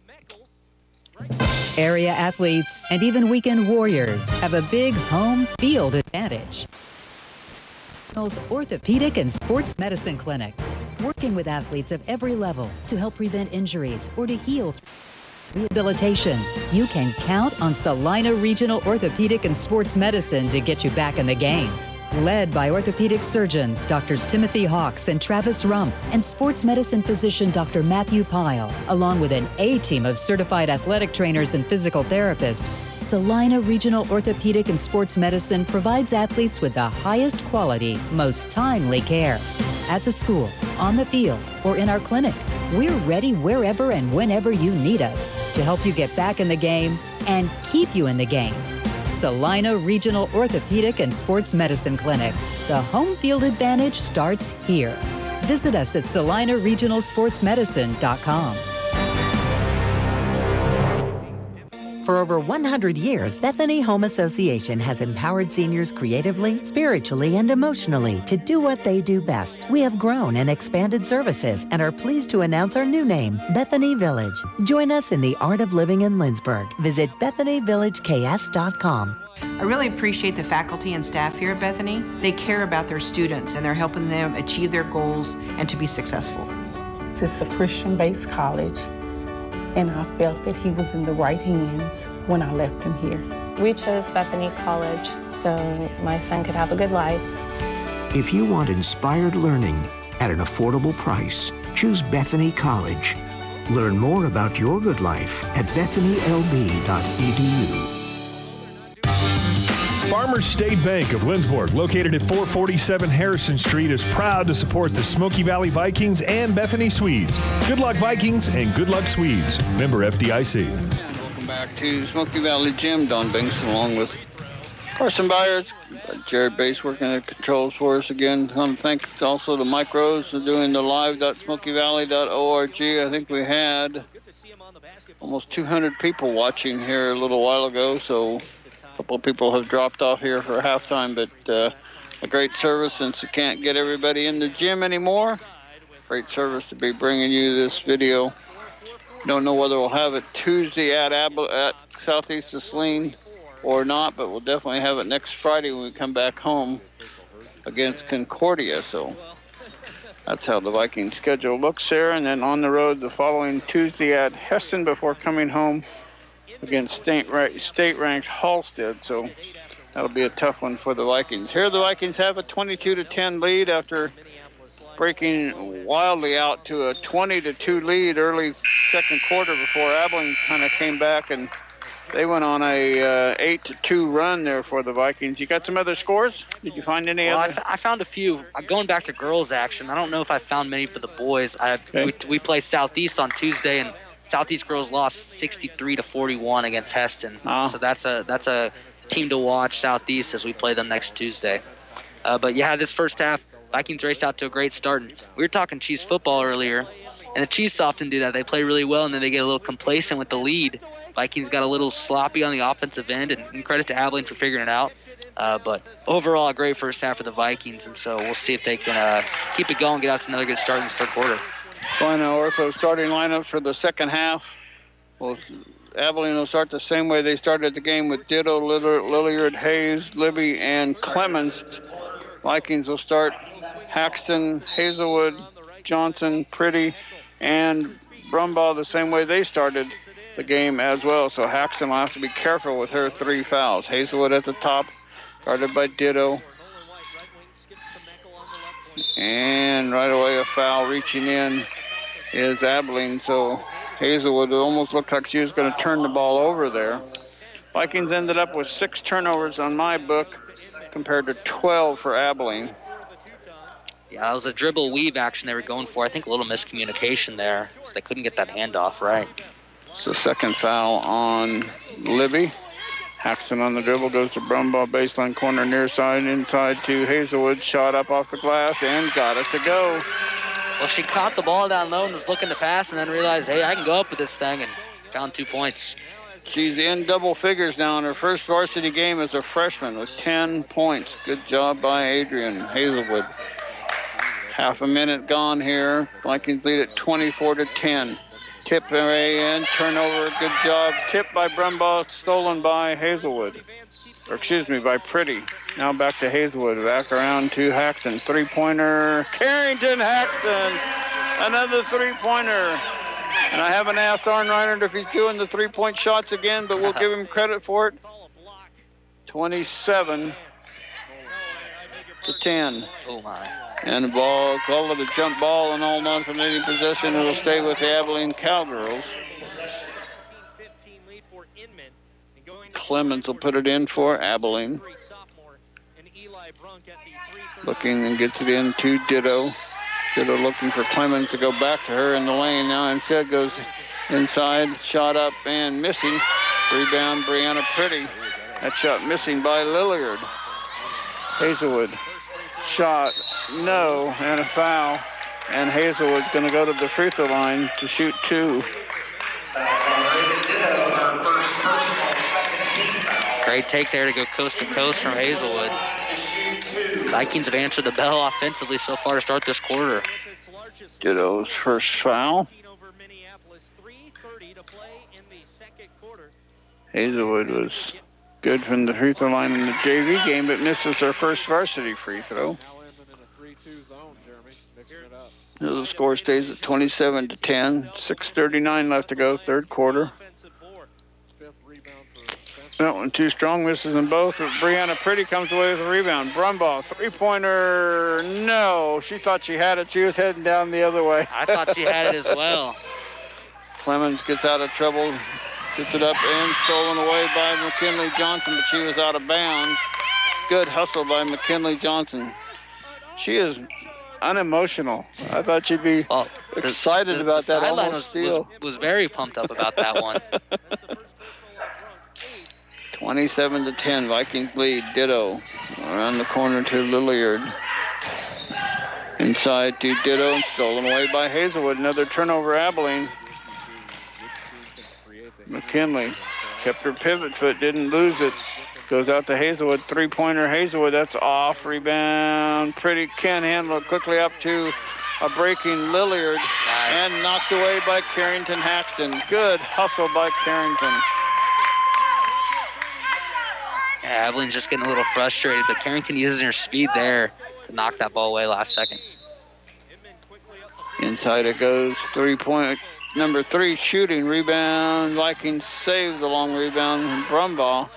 Area athletes and even weekend warriors have a big home field advantage. Orthopedic and Sports Medicine Clinic, working with athletes of every level to help prevent injuries or to heal rehabilitation. You can count on Salina Regional Orthopedic and Sports Medicine to get you back in the game. Led by orthopedic surgeons Drs. Timothy Hawks and Travis Rump, and sports medicine physician Dr. Matthew Pyle, along with an A-team of certified athletic trainers and physical therapists, Salina Regional Orthopedic and Sports Medicine provides athletes with the highest quality, most timely care. At the school, on the field, or in our clinic, we're ready wherever and whenever you need us to help you get back in the game and keep you in the game. Salina Regional Orthopedic and Sports Medicine Clinic. The home field advantage starts here. Visit us at salinaregionalsportsmedicine.com. For over 100 years, Bethany Home Association has empowered seniors creatively, spiritually, and emotionally to do what they do best. We have grown and expanded services and are pleased to announce our new name, Bethany Village. Join us in the art of living in Lindsborg. Visit BethanyVillageKS.com. I really appreciate the faculty and staff here at Bethany. They care about their students and they're helping them achieve their goals and to be successful. It's a Christian-based college and I felt that he was in the right hands when I left him here. We chose Bethany College so my son could have a good life. If you want inspired learning at an affordable price, choose Bethany College. Learn more about your good life at bethanylb.edu. Farmers State Bank of Lindsborg, located at 447 Harrison Street, is proud to support the Smoky Valley Vikings and Bethany Swedes. Good luck, Vikings, and good luck, Swedes. Member FDIC. And welcome back to Smoky Valley Gym. Don Binks along with Carson Byers. Jared Bass working the controls for us again. I want to thank also the Mike Rose for doing the live.smokeyvalley.org. I think we had almost 200 people watching here a little while ago, so a couple of people have dropped off here for halftime, but a great service since you can't get everybody in the gym anymore. Great service to be bringing you this video. Don't know whether we'll have it Tuesday at Southeast of Saline or not, but we'll definitely have it next Friday when we come back home against Concordia. So that's how the Viking schedule looks there. And then on the road the following Tuesday at Heston before coming home against state-ranked Halstead. So that'll be a tough one for the Vikings. Here the Vikings have a 22-10 lead after breaking wildly out to a 20-2 lead early second quarter before Abilene kind of came back and they went on a 8-2 run there for the Vikings. You got some other scores? Did you find any other? I found a few. Going back to girls action, I don't know if I found many for the boys. We play Southeast on Tuesday, and Southeast girls lost 63-41 against Heston. So that's a team to watch, Southeast, as we play them next Tuesday. But yeah, this first half, Vikings raced out to a great start. And we were talking Chiefs football earlier, and the Chiefs often do that. They play really well, and then they get a little complacent with the lead. Vikings got a little sloppy on the offensive end, and credit to Abilene for figuring it out. But overall, a great first half for the Vikings, and so we'll see if they can keep it going, get out to another good start in the third quarter. Going to Ortho starting lineups for the second half. Well, Abilene will start the same way they started the game with Ditto, Lilliard, Hayes, Libby, and Clemens. Vikings will start Haxton, Hazelwood, Johnson, Pretty, and Brumbaugh the same way they started the game as well. So Haxton will have to be careful with her 3 fouls. Hazelwood at the top, guarded by Ditto. And right away a foul reaching in is Abilene. So Hazelwood almost looked like she was going to turn the ball over there. Vikings ended up with 6 turnovers on my book compared to 12 for Abilene. Yeah, that was a dribble weave action they were going for. I think a little miscommunication there, so they couldn't get that handoff right. It's the second foul on Libby. Haxton on the dribble, goes to Brumbaugh, baseline corner, near side, inside to Hazelwood. Shot up off the glass and got it to go. Well, she caught the ball down low and was looking to pass and then realized, hey, I can go up with this thing, and found 2 points. She's in double figures now in her first varsity game as a freshman with 10 points. Good job by Adrian Hazelwood. Half a minute gone here. Vikings lead at 24-10. Tip in, turnover, good job. Tip by Brumbaugh, stolen by Hazelwood. Or excuse me, by Pretty. Now back to Hazelwood, back around to Haxton. Three-pointer, Carrington Haxton. Another three-pointer. And I haven't asked Arn Reinhardt if he's doing the three-point shots again, but we'll give him credit for it. 27-10. Oh, my. And the ball, call it a jump ball and all non-permitting possession. It'll stay with the Abilene Cowgirls. Clemens will put it in for Abilene. Looking and gets it in to Ditto. Ditto looking for Clemens to go back to her in the lane. Now instead goes inside, shot up and missing. Rebound, Brianna Pretty. That shot missing by Lilliard. Hazelwood. Shot, no, and a foul. And Hazelwood's going to go to the free throw line to shoot 2. Great take there to go coast to coast from Hazelwood. Vikings have answered the bell offensively so far to start this quarter. Ditto's first foul. Hazelwood was good from the free throw line in the JV game, but misses her first varsity free throw. Now in a 3-2 zone, Jeremy, mixing it up. The score stays at 27-10. 6:39 left to go, third quarter. That one too strong, misses them both. Brianna Pretty comes away with a rebound. Brumbaugh, three-pointer, no. She thought she had it. She was heading down the other way. I thought she had it as well. Clemens gets out of trouble, gets it up and stolen away by McKinley Johnson, but she was out of bounds. Good hustle by McKinley Johnson. She is unemotional. I thought she'd be excited about that almost steal. Was very pumped up about that one. 27-10, Vikings lead. Ditto around the corner to Lilliard. Inside to Ditto and stolen away by Hazelwood. Another turnover, Abilene. McKinley kept her pivot foot, didn't lose it. Goes out to Hazelwood, three-pointer Hazelwood, that's off, rebound. Pretty can't handle it, quickly up to a breaking Lilliard, and knocked away by Carrington Haxton. Good hustle by Carrington. Yeah, Abilene's just getting a little frustrated, but Carrington uses her speed there to knock that ball away last second. Inside it goes, three-point, number 3 shooting, rebound. Vikings save the long rebound, Brumbaugh.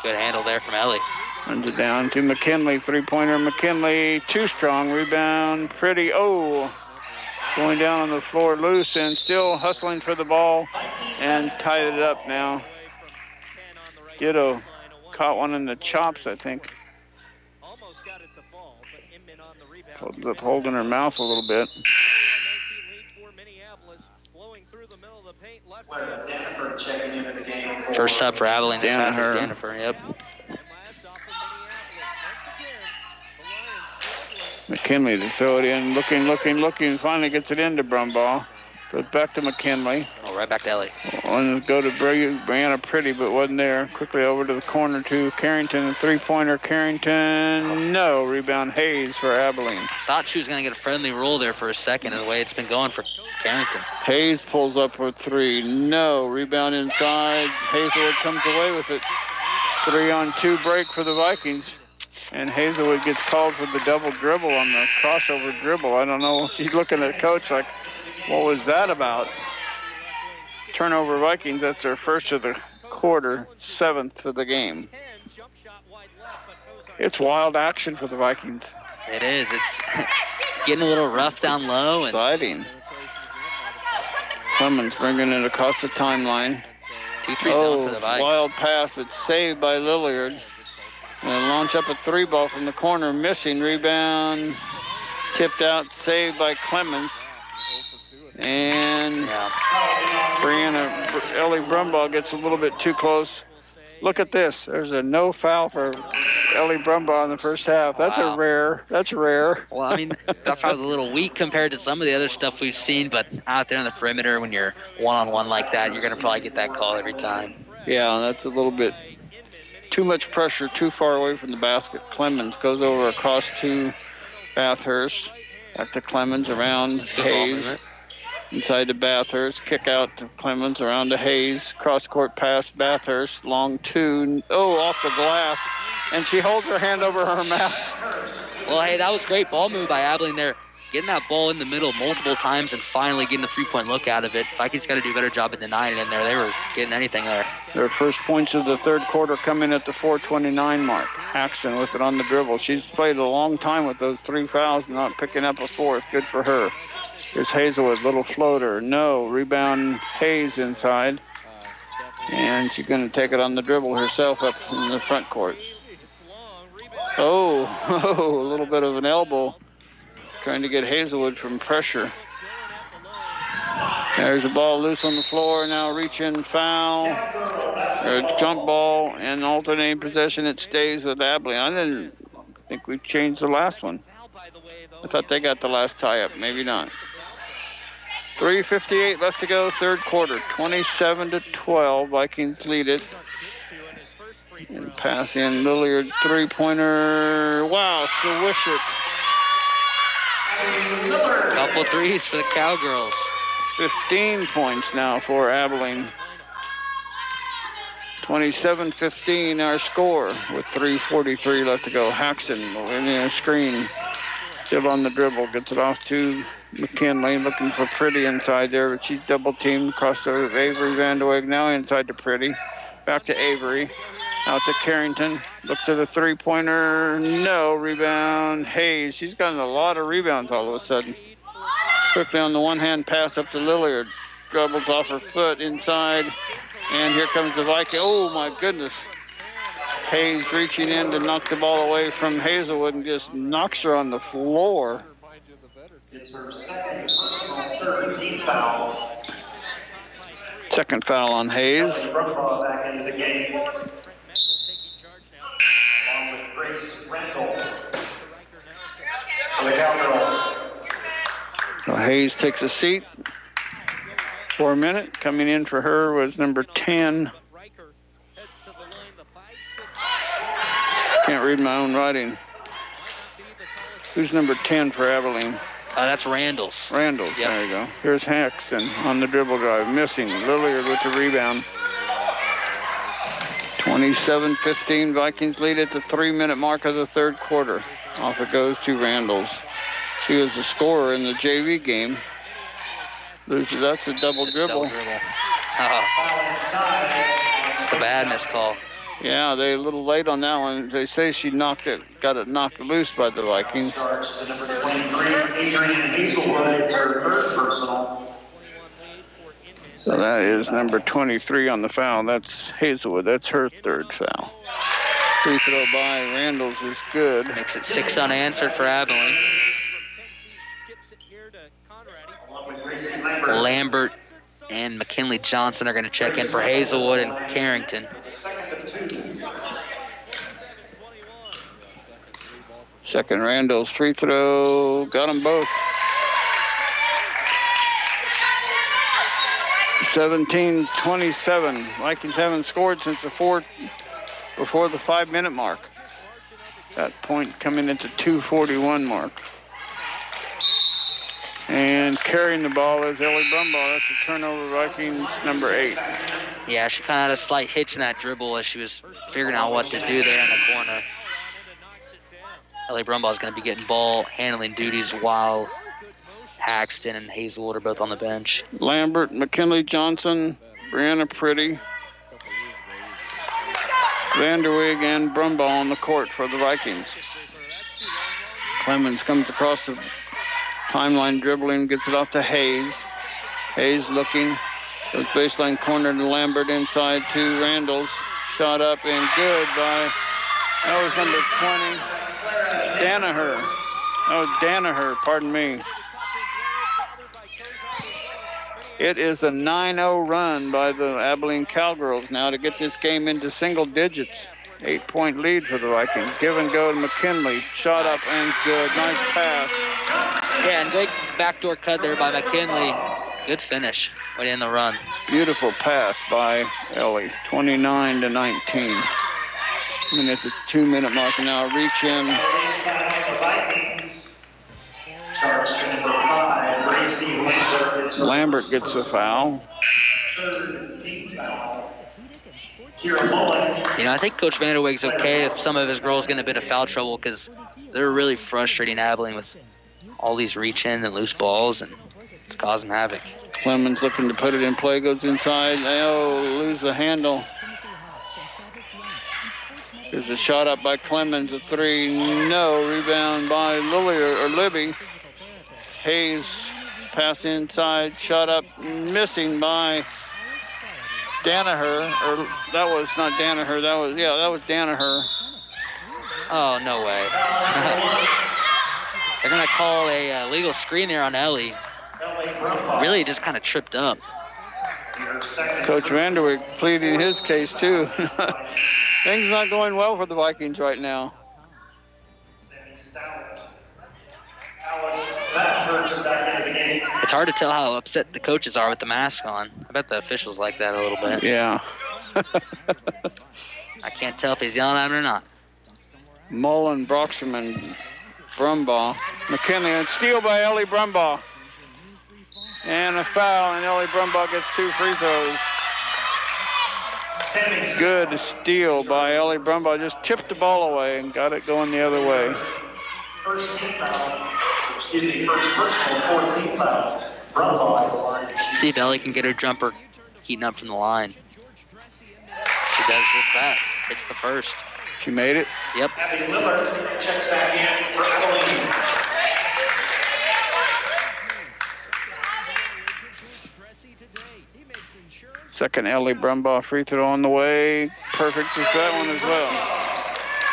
Good handle there from Ellie. Runs it down to McKinley. Three-pointer McKinley. Too strong. Rebound. Pretty. Oh. Going down on the floor loose and still hustling for the ball and tied it up now. Ditto caught one in the chops, I think. Pulled up holding her mouth a little bit. First up for Abilene. Jennifer, yep. McKinley to throw it in. Looking. Finally gets it into Brumbaugh. Goes back to McKinley. Oh, right back to Ellie. Wanted to go to Brianna Pretty, but wasn't there. Quickly over to the corner to Carrington. A three-pointer. Carrington. No. Rebound Hayes for Abilene. Thought she was going to get a friendly roll there for a second, and the way it's been going for Carrington. Hayes pulls up for three. No. Rebound inside. Hazelwood comes away with it. 3-on-2 break for the Vikings. And Hazelwood gets called for the double dribble on the crossover dribble. I don't know. She's looking at Coach like, what was that about? Turnover Vikings. That's their first of the quarter, 7th of the game. It's wild action for the Vikings. It is. It's getting a little rough down low. Exciting. Clemens bringing it across the timeline. 2-3 zone for the Vikes. Wild pass. It's saved by Lilliard. And launch up a 3-ball from the corner. Missing. Rebound. Tipped out. Saved by Clemens. And Ellie Brumbaugh gets a little bit too close. Look at this. There's a no foul for Ellie Brumbaugh in the first half. That's a rare. That's rare. Well, I mean, that was a little weak compared to some of the other stuff we've seen, but out there on the perimeter, when you're one-on-one like that, you're going to probably get that call every time. Yeah, that's a little bit too much pressure, too far away from the basket. Clemens goes over across to Bathurst. Back to Clemens around Hayes. Inside to Bathurst, kick out to Clemens, around to Hayes, cross-court pass, Bathurst, long 2, off the glass, and she holds her hand over her mouth. Well, hey, that was great ball move by Abilene there, getting that ball in the middle multiple times and finally getting the three-point look out of it. Vikings got to do a better job at denying it in there. They were getting anything there. Their first points of the third quarter come in at the 4:29 mark. Haxton with it on the dribble. She's played a long time with those 3 fouls, not picking up a fourth. Good for her. Here's Hazelwood, little floater. No. Rebound Hayes inside. And she's going to take it on the dribble herself up in the front court. A little bit of an elbow. Trying to get Hazelwood from pressure. There's a ball loose on the floor. Now reach in foul. Jump ball and alternating possession. It stays with Abilene. I didn't think we changed the last one. I thought they got the last tie-up. Maybe not. 3:58 left to go, third quarter. 27-12. Vikings lead it. And pass in Lilliard, three-pointer. Wow, swish it. Couple threes for the Cowgirls. 15 points now for Abilene. 27-15 our score with 3:43 left to go. Haxton in a screen. Still on the dribble, gets it off to McKinley, looking for Pretty inside there, but she's double-teamed across the Avery Vanderweg, now inside to Pretty. Back to Avery, out to Carrington, look to the three-pointer, no, rebound, Hayes. She's gotten a lot of rebounds all of a sudden. Quickly on the one-hand pass up to Lilliard, dribbles off her foot inside, and here comes the Viking. Oh, my goodness. Hayes reaching in to knock the ball away from Hazelwood and just knocks her on the floor. It's her second personal third team foul. Second foul on Hayes. Brumbaugh back into the game. Along with Grace Randall for the Cowgirls. So Hayes takes a seat for a minute. Coming in for her was number 10. Can't read my own writing. Who's number 10 for Abilene? That's Randall's. Randall's, yep. There you go. Here's Haxton on the dribble drive, missing. Lilliard with the rebound. 27-15, Vikings lead at the 3-minute mark of the third quarter. Off it goes to Randall's. She was the scorer in the JV game. That's a double dribble. Oh. It's a bad missed call. Yeah, they're a little late on that one. They say she got it knocked loose by the Vikings. Starts to number 23, Adrian Hazelwood. It's her third personal. So that is number 23 on the foul. That's Hazelwood. That's her third foul. Free throw by Randall's is good. Makes it 6 unanswered for Abilene. Lambert and McKinley Johnson are going to check in for Hazelwood and Carrington. Second Randall's free throw. Got them both. 17-27. Vikings haven't scored since before the 5-minute mark. That point coming into 2:41 mark. And carrying the ball is Ellie Brumbaugh. That's a turnover, Vikings number 8. Yeah, she kind of had a slight hitch in that dribble as she was figuring out what to do there in the corner. Ellie Brumbaugh is going to be getting ball handling duties while Haxton and Hazelwood are both on the bench. Lambert, McKinley Johnson, Brianna Pretty, Vanderweg, and Brumbaugh on the court for the Vikings. Clemens comes across the timeline, dribbling, gets it off to Hayes. Hayes looking. Goes baseline corner to Lambert, inside to Randall's. Shot up and good by, that was number 20, Danaher. That was Danaher, pardon me. It is a 9-0 run by the Abilene Cowgirls now to get this game into single digits. 8-point lead for the Vikings. Give and go to McKinley. Shot up and good. Nice pass. Yeah, and good backdoor cut there by McKinley. Good finish. Way in the run. Beautiful pass by Ellie. 29-19. And at the 2-minute mark now, reach in. Lambert gets a foul. You know, I think Coach Vanderweg's okay if some of his girls get a bit of foul trouble because they're really frustrating Abilene with all these reach-ins and loose balls, and it's causing havoc. Clemens looking to put it in play, goes inside. Oh, lose the handle. There's a shot up by Clemens, a 3. No, rebound by Libby. Hayes pass inside, shot up, missing by Danaher, or that was not Danaher, that was Danaher. Oh, no way. They're going to call a legal screen there on Ellie. Really just kind of tripped up. Coach Vanderweg pleading his case, too. Things not going well for the Vikings right now. It's hard to tell how upset the coaches are with the mask on. I bet the officials like that a little bit. Yeah. I can't tell if he's yelling at him or not. Mullen, Broxham, and Brumbaugh. McKinley, and steal by Ellie Brumbaugh. And a foul, and Ellie Brumbaugh gets 2 free throws. Good steal by Ellie Brumbaugh. Just tipped the ball away and got it going the other way. First team foul. First personal, 14th foul. See if Ellie can get her jumper heating up from the line. She does just that. Hits the first. She made it? Yep. Abby Lillard checks back in for Abilene. Second Ellie Brumbaugh free throw on the way. Perfect with that one as well.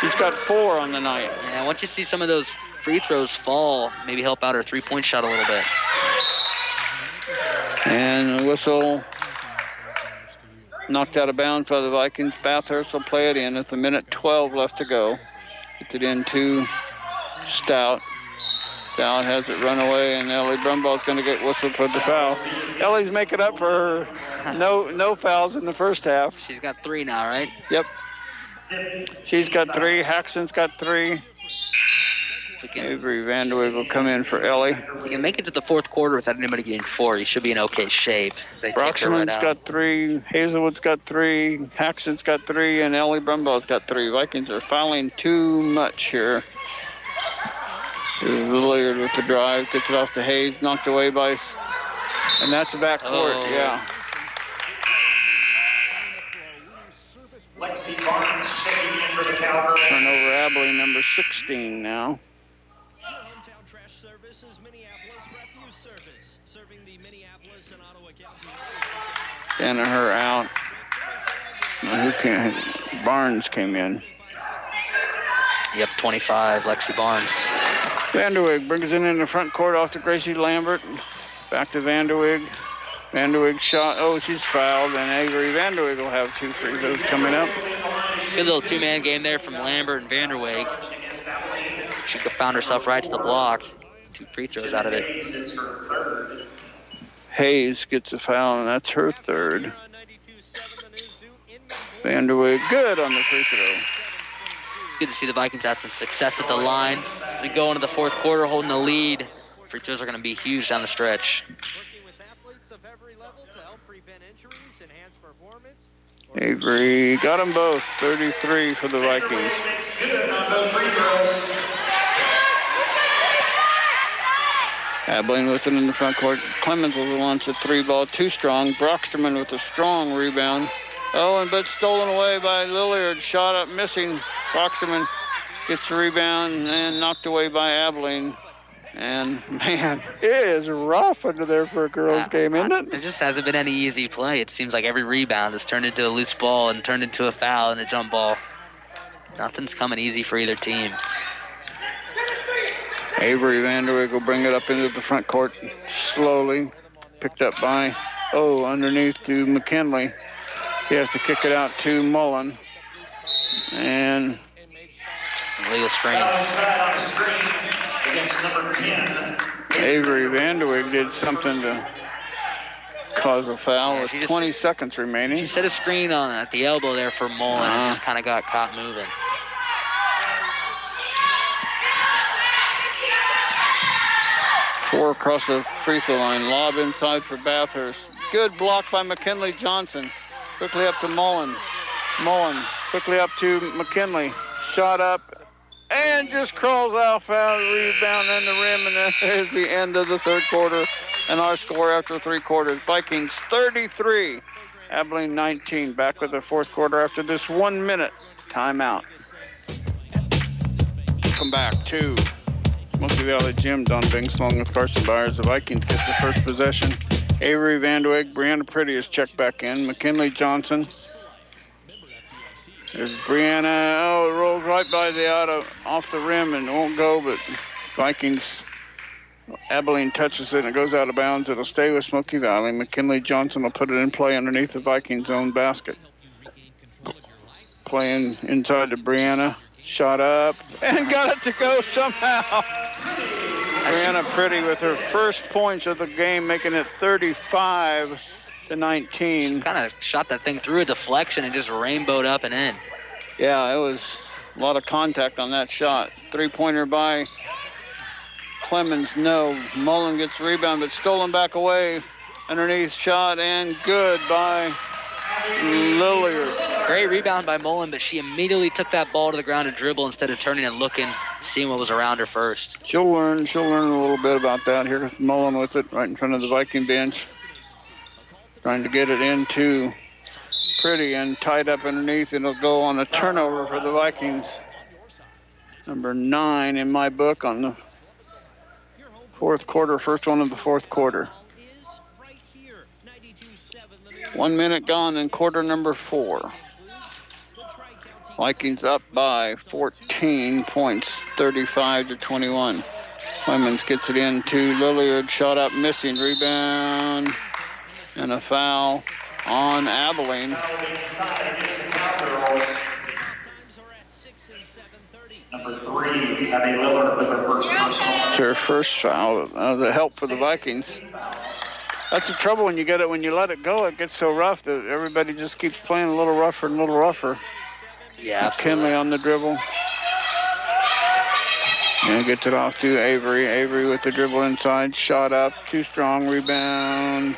She's got 4 on the night. Yeah, once you see some of those free throws fall, maybe help out her three-point shot a little bit. And the whistle knocked out of bounds by the Vikings. Bathurst will play it in. It's a minute 12 left to go. Gets it in to Stout. Stout has it run away, and Ellie Brumbaugh's going to get whistled for the foul. Ellie's making up for no fouls in the first half. She's got 3 now, right? Yep. She's got 3. Haxton's got 3. Avery Vanderweg will come in for Ellie. If you can make it to the fourth quarter without anybody getting 4, you should be in okay shape. Broxman's got 3, Hazelwood's got 3, Haxton's got 3, and Ellie Brumbaugh's got 3. Vikings are fouling too much here. Here's Lillard with the drive, gets it off to Hayes, knocked away by, and that's a backcourt, yeah. Lexi Barnes checking in for the Cowgirls. Turnover Abilene, number 16 now. Danaher out. Who can? Barnes came in. Yep, 25, Lexi Barnes. Vanderweg brings it in the front court off to Gracie Lambert. Back to Vanderweg. Vanderweg shot. Oh, she's fouled, and Avery Vanderweg will have 2 free throws coming up. Good little 2-man game there from Lambert and Vanderweg. She found herself right to the block. 2 free throws out of it. Hayes gets a foul, and that's her 3rd. Vanderweg good on the free throw. It's good to see the Vikings have some success at the line. As we go into the fourth quarter, holding the lead. Free throws are going to be huge down the stretch. Avery got them both. 33 for the Vikings. Abilene with it in the front court. Clemens will launch a 3-ball, too strong. Brocksterman with a strong rebound. Oh, but stolen away by Lillard. Shot up, missing. Brocksterman gets the rebound and knocked away by Abilene. And, man, it is rough under there for a girls' game, isn't it? There just hasn't been any easy play. It seems like every rebound has turned into a loose ball and turned into a foul and a jump ball. Nothing's coming easy for either team. Avery Vanderweg will bring it up into the front court slowly. Picked up by, underneath to McKinley. He has to kick it out to Mullen. And legal screen. Avery Vanderweg did something to cause a foul with 20 seconds remaining. She set a screen on at the elbow there for Mullen and just kind of got caught moving. Four across the free throw line. Lob inside for Bathurst. Good block by McKinley Johnson. Quickly up to Mullen. Mullen quickly up to McKinley. Shot up and just crawls out, foul, rebound in the rim, and that is the end of the third quarter. And our score after 3 quarters. Vikings 33, Abilene 19. Back with the fourth quarter after this 1 minute timeout. Come back to Smoky Valley Gym. Don Binks along with Carson Byers. The Vikings get the first possession. Avery Vanderweg, Brianna Pretty is checked back in. McKinley Johnson. There's Brianna. It rolls right by the off the rim and won't go, but Vikings. Abilene touches it and it goes out of bounds. It'll stay with Smoky Valley. McKinley Johnson will put it in play underneath the Vikings' own basket. Playing inside to Brianna. Shot up and got it to go somehow. Brianna Pretty with her first points of the game, making it 35-19. Kind of shot that thing through a deflection and just rainbowed up and in. Yeah, it was a lot of contact on that shot. 3-pointer by Clemens, no. Mullen gets the rebound, but stolen back away. Underneath shot and good by Lillard. Great rebound by Mullen, but she immediately took that ball to the ground and dribble instead of turning and looking seeing what was around her first. She'll learn a little bit about that. Here's Mullen with it right in front of the Viking bench. Trying to get it into Pretty and tied up underneath. It'll go on a turnover for the Vikings. Number 9 in my book on the fourth quarter, first one of the fourth quarter. 1 minute gone in quarter number 4. Vikings up by 14 points, 35-21. Clemens gets it into Lilliard, shot up, missing, rebound, and a foul on Abilene. Number 3, Abby Lillard with her first personal. It's her first foul. The help for the Vikings. That's the trouble when you let it go, it gets so rough that everybody just keeps playing a little rougher and a little rougher. Yeah, Kinley on the dribble. And gets it off to Avery. Avery with the dribble inside, shot up, too strong, rebound.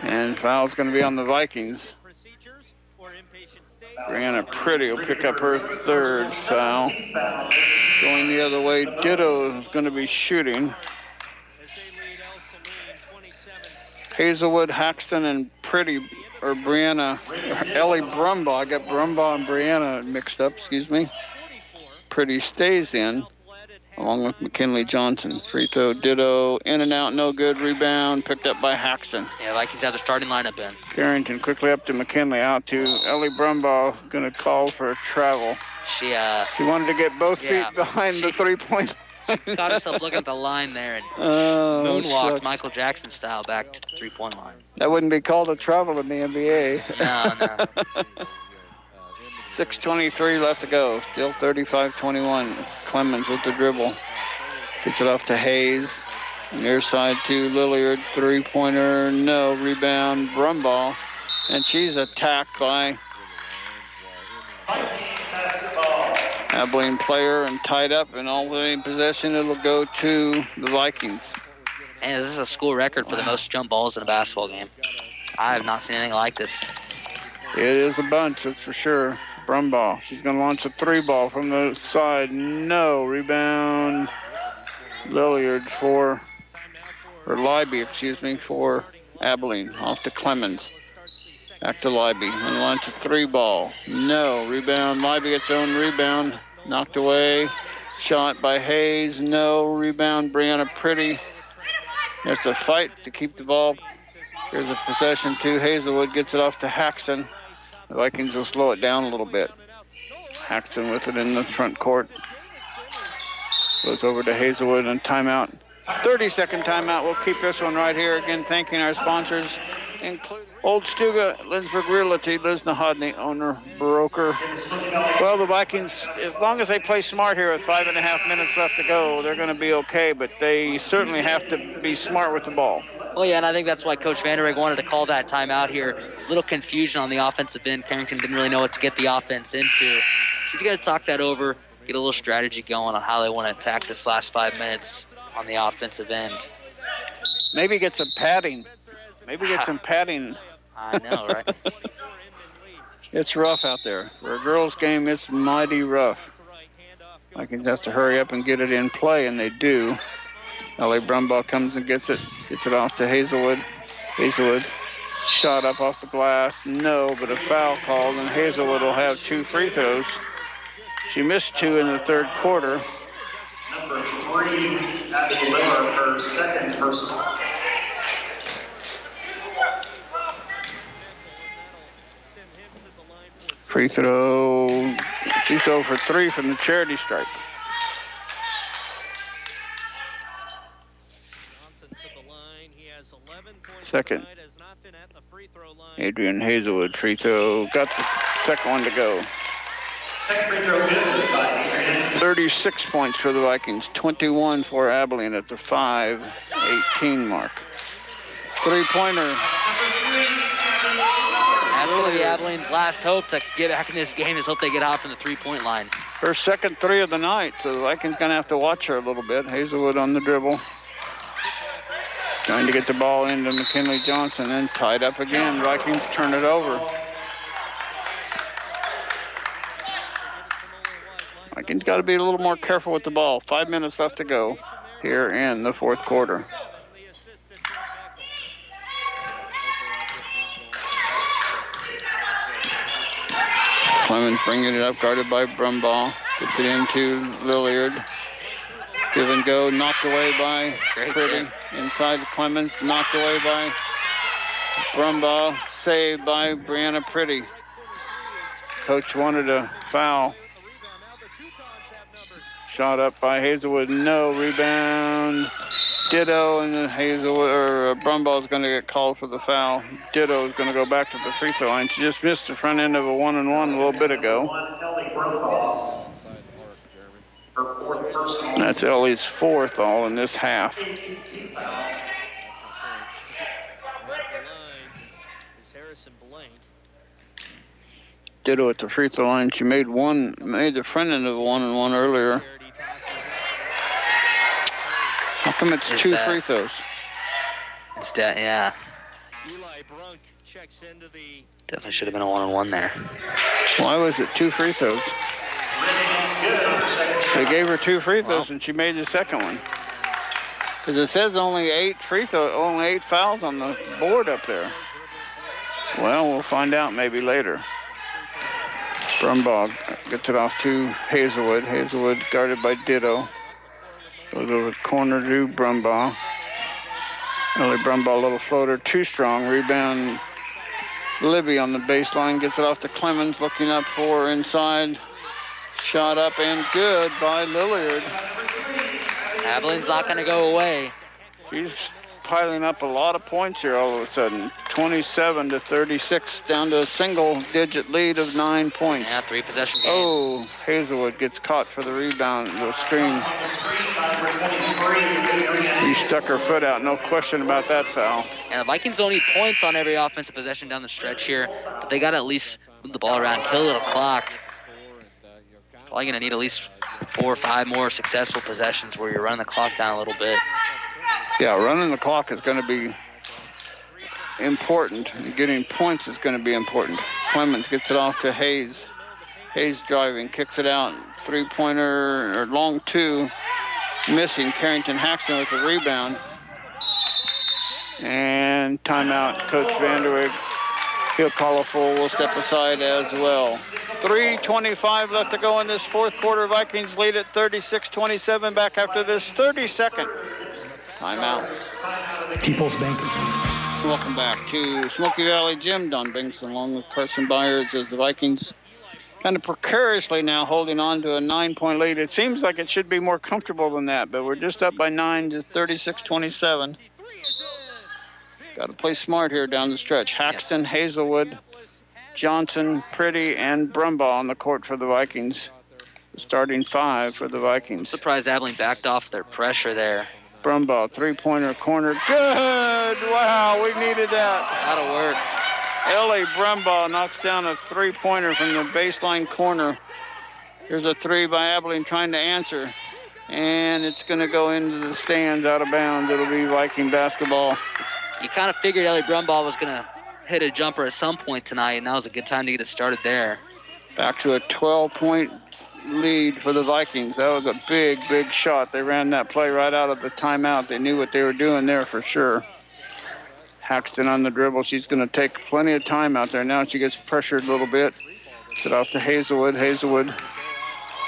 And foul's going to be on the Vikings. Brianna Pretty will pick up her third foul. Going the other way, Ditto is going to be shooting. Hazelwood, Haxton, and Pretty, or Brianna, Ellie Brumbaugh. I got Brumbaugh and Brianna mixed up, excuse me. Pretty stays in, along with McKinley Johnson. Free throw, Ditto, in and out, no good. Rebound, picked up by Haxton. Yeah, Vikings have the starting lineup in. Carrington quickly up to McKinley, out to Ellie Brumbaugh, going to call for a travel. She wanted to get both feet behind the three-point line. Caught herself looking at the line there and moonwalked Michael Jackson style back to the three-point line. That wouldn't be called a travel in the NBA. No. 6:23 left to go. Still 35-21. Clemens with the dribble. Gets it off to Hayes. Near side to Lilliard. Three-pointer, no. Rebound, Brumbaugh. And she's attacked by Abilene player and tied up and already in possession. It'll go to the Vikings. And this is a school record for the most jump balls in a basketball game. I have not seen anything like this. It is a bunch, that's for sure. Brumbaugh. She's going to launch a three ball from the side. No. Rebound. Lilliard for Abilene. Off to Clemens. Back to Libby. And launch a three ball. No. Rebound. Libby gets own rebound. Knocked away. Shot by Hayes. No. Rebound. Brianna Pretty. There's a fight to keep the ball. Here's a possession to Hazelwood. Gets it off to Haxton. The Vikings will slow it down a little bit. Haxton with it in the front court. Goes over to Hazelwood and timeout. 30-second timeout. We'll keep this one right here. Again, thanking our sponsors, including Old Stuga, Lindsberg Realty, Liz Nahodny, owner, broker. Well, the Vikings, as long as they play smart here with 5.5 minutes left to go, they're going to be okay, but they certainly have to be smart with the ball. Well, yeah, and I think that's why Coach Vanderbeek wanted to call that timeout here. A little confusion on the offensive end. Carrington didn't really know what to get the offense into. So he's going to talk that over, get a little strategy going on how they want to attack this last 5 minutes on the offensive end. Maybe get some padding. I know, right? It's rough out there. For a girls' game, it's mighty rough. Vikings have to hurry up and get it in play, and they do. L.A. Brumbaugh comes and gets it off to Hazelwood. Hazelwood shot up off the glass. No, but a foul called, and Hazelwood will have 2 free throws. She missed 2 in the third quarter. Number 3, Abby Lillard, her second personal. Free throw. She's 0 for 3 from the charity stripe. Second. Adrian Hazelwood, free throw. Got the second one to go. Second free throw good by Adrian. 36 points for the Vikings. 21 for Abilene at the 5:18 mark. Three-pointer. That's going to be Abilene's last hope to get back in this game, is hope they get out from the three-point line. Her second 3 of the night, so the Vikings going to have to watch her a little bit. Hazelwood on the dribble. Trying to get the ball into McKinley Johnson, and tied up again. Vikings turn it over. Vikings got to be a little more careful with the ball. 5 minutes left to go here in the fourth quarter. Clemens bringing it up, guarded by Brumbaugh. Gets it into Lilliard. Give and go, knocked away by Pretty. Inside to Clemens, knocked away by Brumbaugh. Saved by Brianna Pretty. Coach wanted a foul. Shot up by Hazelwood, no. Rebound, Ditto, and then Brumbaugh is going to get called for the foul. Ditto is going to go back to the free throw line. She just missed the front end of a 1-and-1 a little bit ago. That's Ellie's fourth all in this half. Ditto at the free throw line. She made the front end of a 1-and-1 earlier. How come it's two free throws? It's that, yeah. Definitely should have been a 1-on-1 there. Why was it two free throws? They gave her two free throws and she made the second one. Because it says only 8 fouls on the board up there. Well, we'll find out maybe later. Brumbaugh gets it off to Hazelwood. Hazelwood guarded by Ditto. Goes over the corner to Brumbaugh. Ellie Brumbaugh, a little floater, too strong. Rebound, Libby on the baseline. Gets it off to Clemens, looking up for inside. Shot up and good by Lilliard. Abilene's not going to go away. She's piling up a lot of points here all of a sudden. 27-36, down to a single-digit lead of 9 points. Yeah, 3-possession game. Oh, Hazelwood gets caught for the rebound, the screen. She stuck her foot out, no question about that foul. And the Vikings don't need points on every offensive possession down the stretch here, but they got to at least move the ball around, kill a little clock. Probably going to need at least 4 or 5 more successful possessions where you're running the clock down a little bit. Yeah, running the clock is going to be important. Getting points is going to be important. Clemens gets it off to Hayes. Hayes driving, kicks it out. Three-pointer, or long two, missing. Carrington Haxton with the rebound. And timeout, Coach Vanderweg. He'll call a full. We'll step aside as well. 3:25 left to go in this fourth quarter. Vikings lead at 36-27 back after this 30-second timeout. People's Bank. Welcome back to Smoky Valley Gym. Don Bingson along with Carson Byers as the Vikings kind of precariously now holding on to a 9-point lead. It seems like it should be more comfortable than that, but we're just up by 9 to 36-27. Got to play smart here down the stretch. Haxton, Hazelwood, Johnson, Pretty, and Brumbaugh on the court for the Vikings. The starting 5 for the Vikings. Surprised Abilene backed off their pressure there. Brumbaugh, three-pointer corner. Good! Wow, we needed that. That'll work. Ellie Brumbaugh knocks down a three-pointer from the baseline corner. Here's a three by Abilene trying to answer. And it's going to go into the stands out of bounds. It'll be Viking basketball. You kind of figured Ellie Brumbaugh was going to hit a jumper at some point tonight, and that was a good time to get it started there. Back to a 12-point lead for the Vikings. That was a big, big shot. They ran that play right out of the timeout. They knew what they were doing there for sure. Haxton on the dribble. She's going to take plenty of time out there. Now she gets pressured a little bit. Get off to Hazelwood. Hazelwood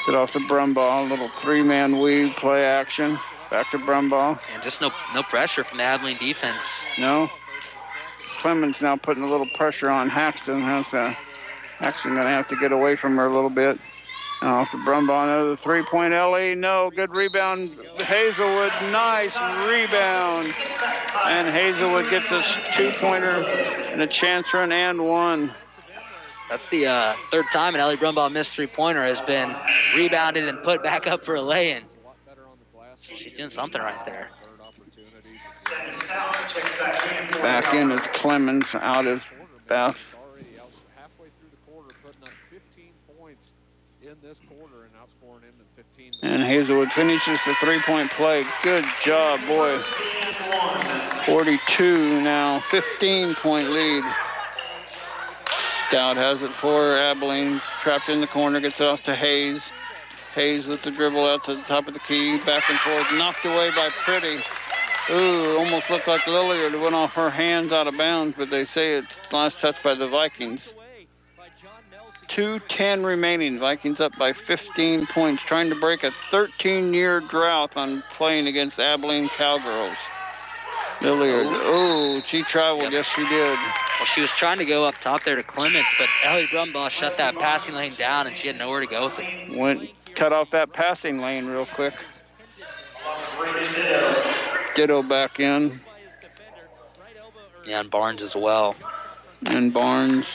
get off to Brumbaugh. A little three-man weave play action. Back to Brumbaugh. And just no pressure from the Abilene defense. No. Clemens now putting a little pressure on Haxton. Haxton going to have to get away from her a little bit. Now off to Brumbaugh, another three-point Ellie. No, good rebound. Hazelwood, nice rebound. And Hazelwood gets a two-pointer and a chance for an and one. That's the third time an Ellie Brumbaugh missed three-pointer has been rebounded and put back up for a lay-in. She's doing something right there. Back in is Clemens, out is Beth. And Hazelwood finishes the three-point play. Good job, boys. 42 now, 15-point lead. Dowd has it for Abilene. Trapped in the corner, gets it off to Hayes. Hayes with the dribble out to the top of the key. Back and forth. Knocked away by Pretty. Ooh, almost looked like Lilliard went off her hands out of bounds, but they say it's last touch by the Vikings. 2:10 remaining. Vikings up by 15 points, trying to break a 13-year drought on playing against Abilene Cowgirls. Lilliard, oh, she traveled. Yep. Yes, she did. Well, she was trying to go up top there to Clements, but Ellie Brumbaugh shut that passing lane down, and she had nowhere to go with it. Cut off that passing lane real quick. Ditto back in. Yeah, and Barnes as well. And Barnes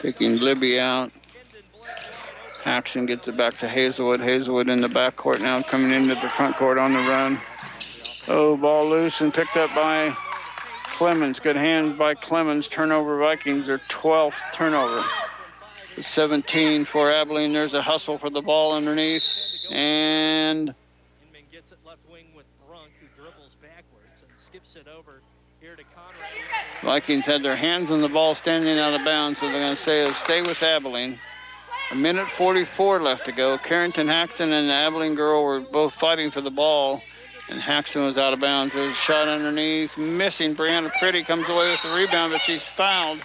taking Libby out. Haxon gets it back to Hazelwood. Hazelwood in the backcourt now, coming into the front court on the run. Oh, ball loose and picked up by Clemens. Good hands by Clemens. Turnover Vikings, their 12th turnover. 17 for Abilene. There's a hustle for the ball underneath. And gets it left wing with Brunk, who dribbles backwards and skips it over here to Conrad. Vikings had their hands on the ball standing out of bounds, so they're going to say stay with Abilene. 1:44 left to go. Carrington Haxton and the Abilene girl were both fighting for the ball, and Haxton was out of bounds. There's a shot underneath, missing. Brianna Pretty comes away with the rebound, but she's fouled.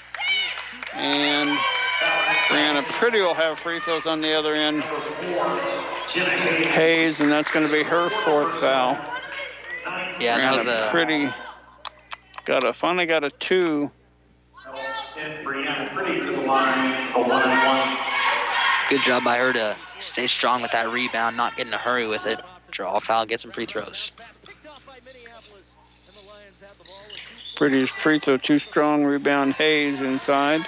And Brianna Pretty will have free throws on the other end. Hayes, and that's going to be her 4th foul. Yeah, that was a Pretty finally got a 2. Brianna Pretty to the line, a 1-and-1. Good job by her to stay strong with that rebound, not get in a hurry with it. Draw a foul, get some free throws. Pretty's free throw too strong. Rebound Hayes inside.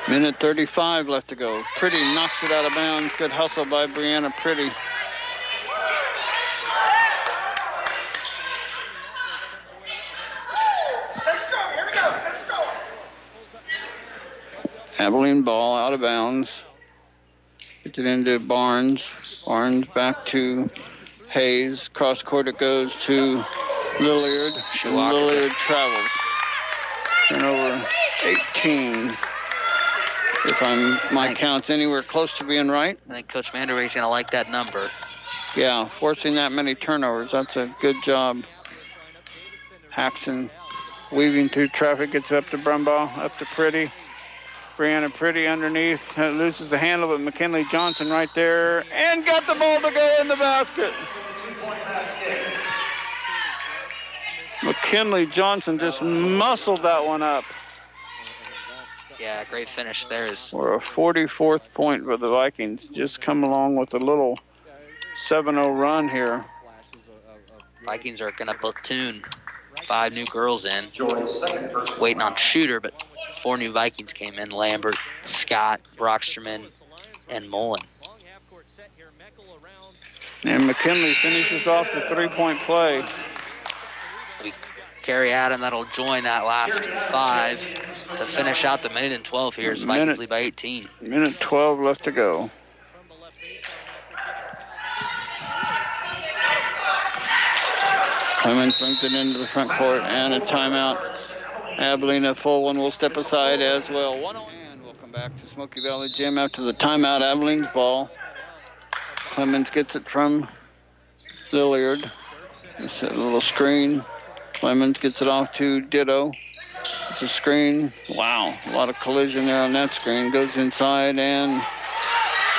1:35 left to go. Pretty knocks it out of bounds. Good hustle by Brianna Pretty. Abilene ball out of bounds. Gets it into Barnes. Barnes back to Hayes. Cross court it goes to Lilliard. And Lilliard travels. Turnover 18. If my count's anywhere close to being right. I think Coach Vanderweg's going to like that number. Yeah, forcing that many turnovers. That's a good job. Haxton weaving through traffic, gets up to Brumbaugh, up to Pretty. Brianna Pretty underneath, loses the handle, but McKinley Johnson right there, and got the ball to go in the basket. McKinley Johnson just muscled that one up. Yeah, great finish there. For a 44th point for the Vikings. Just come along with a little 7-0 run here. Vikings are going to platoon 5 new girls in. Waiting on shooter, but 4 new Vikings came in. Lambert, Scott, Brocksterman, and Mullen. And McKinley finishes off the 3-point play. Carrie Adam, that'll join that last 5 to finish out the 1:12 here. As Vikings lead by 18. 1:12 left to go. Clemens brings it into the front court, and a timeout. Abilene, a full one, will step aside as well. And we'll come back to Smoky Valley Gym after the timeout. Abilene's ball. Clemens gets it from Lilliard. It's a little screen. Clemens gets it off to Ditto. It's a screen. Wow, a lot of collision there on that screen. Goes inside and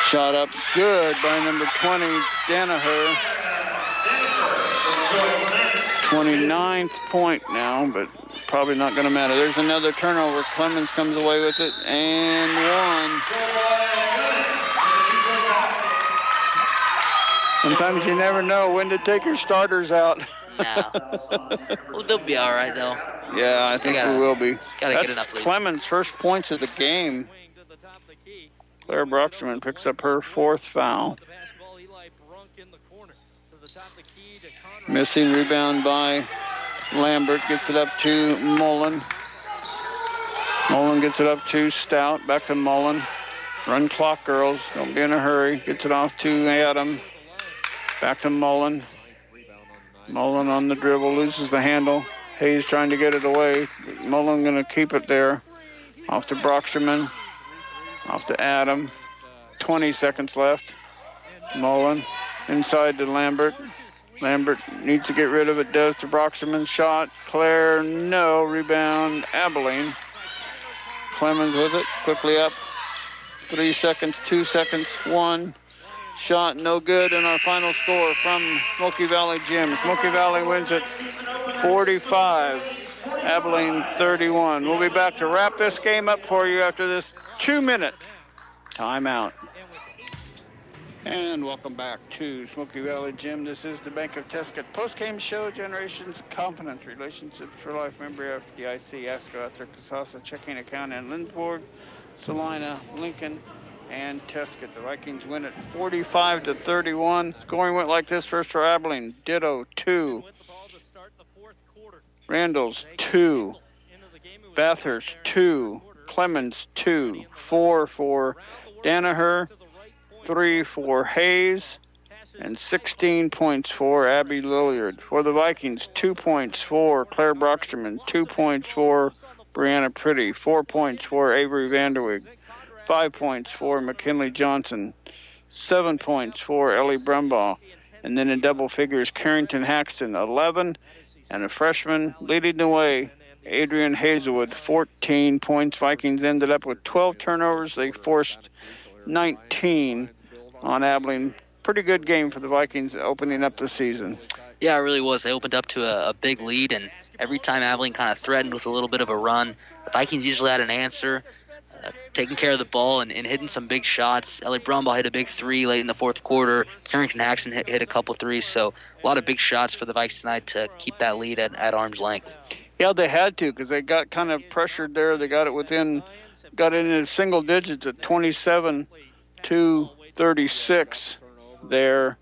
shot up good by number 20, Danaher. 29th point now, but probably not going to matter. There's another turnover. Clemens comes away with it and one. Sometimes you never know when to take your starters out. No. Well, they'll be all right, though. Yeah, I think we will be. Gotta get enough lead. Clemens' first points of the game. Claire Brocksterman picks up her 4th foul. Missing rebound by Lambert. Gets it up to Mullen. Mullen gets it up to Stout. Back to Mullen. Run clock, girls. Don't be in a hurry. Gets it off to Adam. Back to Mullen. Mullen on the dribble, loses the handle. Hayes trying to get it away. Mullen going to keep it there. Off to Brocksterman. Off to Adam. 20 seconds left. Mullen inside to Lambert. Lambert needs to get rid of it, does to Broxterman. Shot. Claire, no. Rebound, Abilene. Clemens with it, quickly up. 3 seconds, 2 seconds, 1. Shot, no good, and our final score from Smoky Valley Gym. Smoky Valley wins it 45, Abilene 31. We'll be back to wrap this game up for you after this 2-minute timeout. And welcome back to Smoky Valley Gym. This is the Bank of Tuscany post-game show, Generations Confidence, Relationships for Life, member FDIC, ASCO, Arthur Casasa, checking account, and Lindsborg, Salina, Lincoln, and Tuscany. The Vikings win it 45-31. Scoring went like this: first for Abilene, Ditto 2, Randalls 2, Bathurst 2, Clemens 2, 4 for Danaher, 3 for Hayes, and 16 points for Abby Lilliard. For the Vikings, 2 points for Claire Broxterman, 2 points for Brianna Pretty, 4 points for Avery Vanderweg, 5 points for McKinley Johnson, 7 points for Ellie Brumbaugh, and then in double figures, Carrington Haxton, 11, and a freshman leading the way, Adrian Hazelwood, 14 points. Vikings ended up with 12 turnovers. They forced 19 on Abilene. Pretty good game for the Vikings opening up the season. Yeah, it really was. They opened up to a big lead, and every time Abilene kind of threatened with a little bit of a run, the Vikings usually had an answer, taking care of the ball and hitting some big shots. Ellie Brumbaugh hit a big 3 late in the fourth quarter. Carrington Haxton hit a couple threes, so a lot of big shots for the Vikes tonight to keep that lead at arm's length. Yeah, they had to, because they got kind of pressured there. They got it into single digits at 27-36 there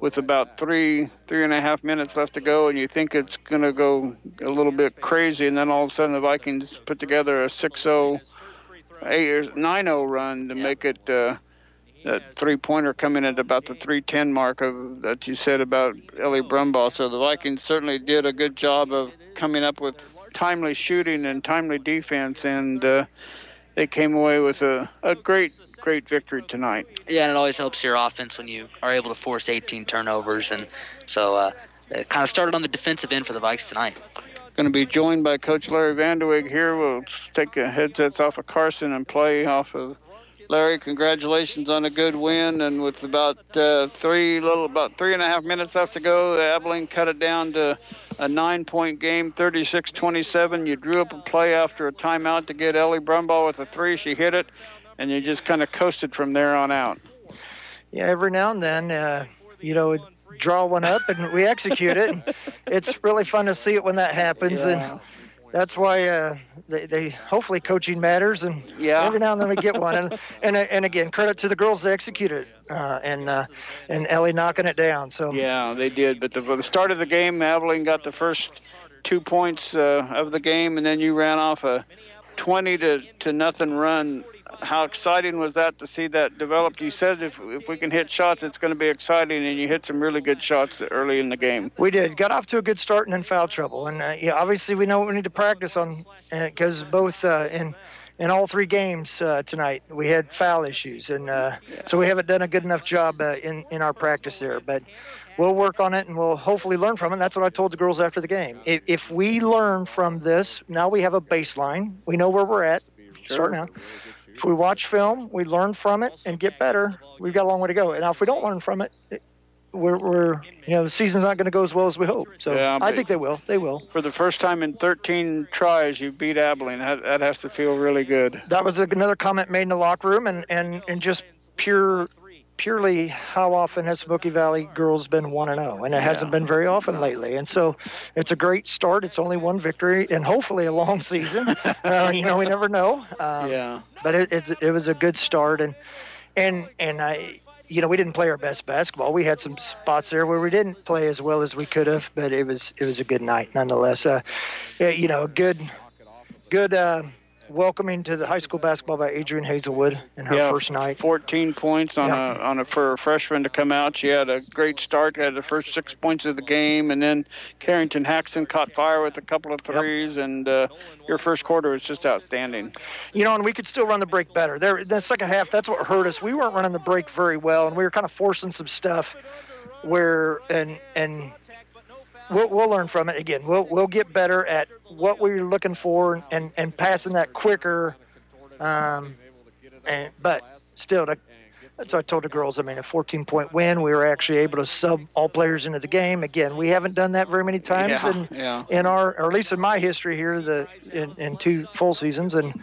with about 3.5 minutes left to go, and you think it's going to go a little bit crazy, and then all of a sudden the Vikings put together a 6-0, 9-0 run to make it that three-pointer coming at about the 3:10 mark that you said about Ellie Brumbaugh. So the Vikings certainly did a good job of coming up with timely shooting and timely defense, and they came away with a great victory tonight. Yeah, and it always helps your offense when you are able to force 18 turnovers, and so it kind of started on the defensive end for the Vikes tonight. Going to be joined by Coach Larry Vanderweg here. We'll take headsets off of Carson and play off of Larry. Congratulations on a good win, and with about 3.5 minutes left to go, Abilene cut it down to a 9-point game, 36-27. You drew up a play after a timeout to get Ellie Brumbaugh with a 3. She hit it, and you just kind of coasted from there on out. Yeah, every now and then, draw one up and we execute it. It's really fun to see it when that happens, and that's why they hopefully coaching matters, and every now and then we get one. And again, credit to the girls that executed it, and Ellie knocking it down. So yeah, they did. But for the start of the game, Abilene got the first 2 points of the game, and then you ran off a 20-0 run. How exciting was that to see that develop? You said if we can hit shots, it's going to be exciting, and you hit some really good shots early in the game. We did. Got off to a good start and then foul trouble. And, obviously we know what we need to practice on, because both in all 3 games tonight we had foul issues. And so we haven't done a good enough job in our practice there. But we'll work on it, and we'll hopefully learn from it. And that's what I told the girls after the game. If we learn from this, now we have a baseline. We know where we're at. Start now. If we watch film, we learn from it and get better, we've got a long way to go. And now if we don't learn from it, the season's not going to go as well as we hope. So yeah, I think they will. They will. For the first time in 13 tries, you beat Abilene. That has to feel really good. That was another comment made in the locker room, and just purely how often has Smoky Valley girls been 1-0, and it hasn't been very often lately. And so it's a great start. It's only one victory and hopefully a long season. We never know. But it was a good start, and I, we didn't play our best basketball. We had some spots there where we didn't play as well as we could have, but it was a good night nonetheless. A good welcoming to the high school basketball by Adrian Hazelwood in her first night. 14 points for a freshman to come out. She had a great start, had the first 6 points of the game, and then Carrington Haxton caught fire with a couple of threes, and your first quarter was just outstanding. And we could still run the break better. The second half, that's what hurt us. We weren't running the break very well, and we were kind of forcing some stuff where and we'll learn from it. Again, we'll get better at what we were looking for and passing that quicker. But still, that's what I told the girls. I mean, a 14-point win. We were actually able to sub all players into the game. Again, we haven't done that very many times in our, or at least in my history here, in 2 full seasons, and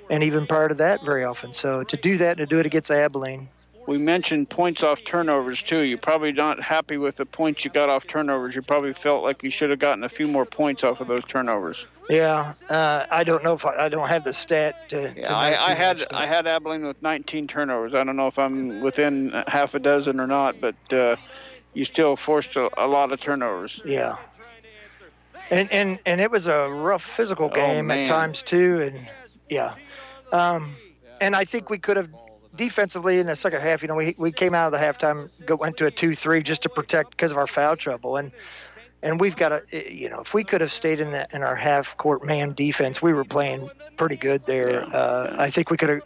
even prior to that, very often. So to do that, and to do it against Abilene. We mentioned points off turnovers, too. You're probably not happy with the points you got off turnovers. You probably felt like you should have gotten a few more points off of those turnovers. Yeah, I don't know if I don't have the stat to I had Abilene with 19 turnovers. I don't know if I'm within half a dozen or not, but you still forced a lot of turnovers. Yeah. And it was a rough physical game at times, too. And, and I think we could have defensively in the second half, we came out of the halftime, went to a 2-3 just to protect because of our foul trouble. And we've got to, if we could have stayed in our half-court man defense, we were playing pretty good there. I think we could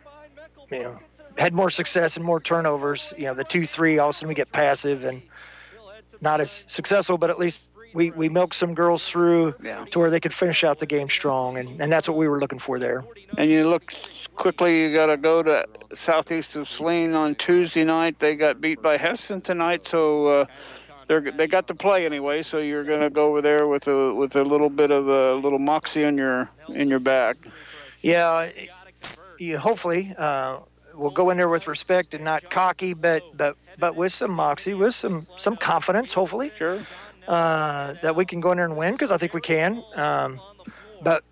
have, had more success and more turnovers. The 2-3, all of a sudden we get passive and not as successful, but at least we milked some girls through to where they could finish out the game strong, and that's what we were looking for there. And you look quickly, you got to go to southeast of Saline on Tuesday night. They got beat by Heston tonight, so they got to play anyway. So you're going to go over there with a little bit of a little moxie in your back. Yeah, hopefully we'll go in there with respect and not cocky, but with some moxie, with some confidence, hopefully. Sure. That we can go in there and win, because I think we can. But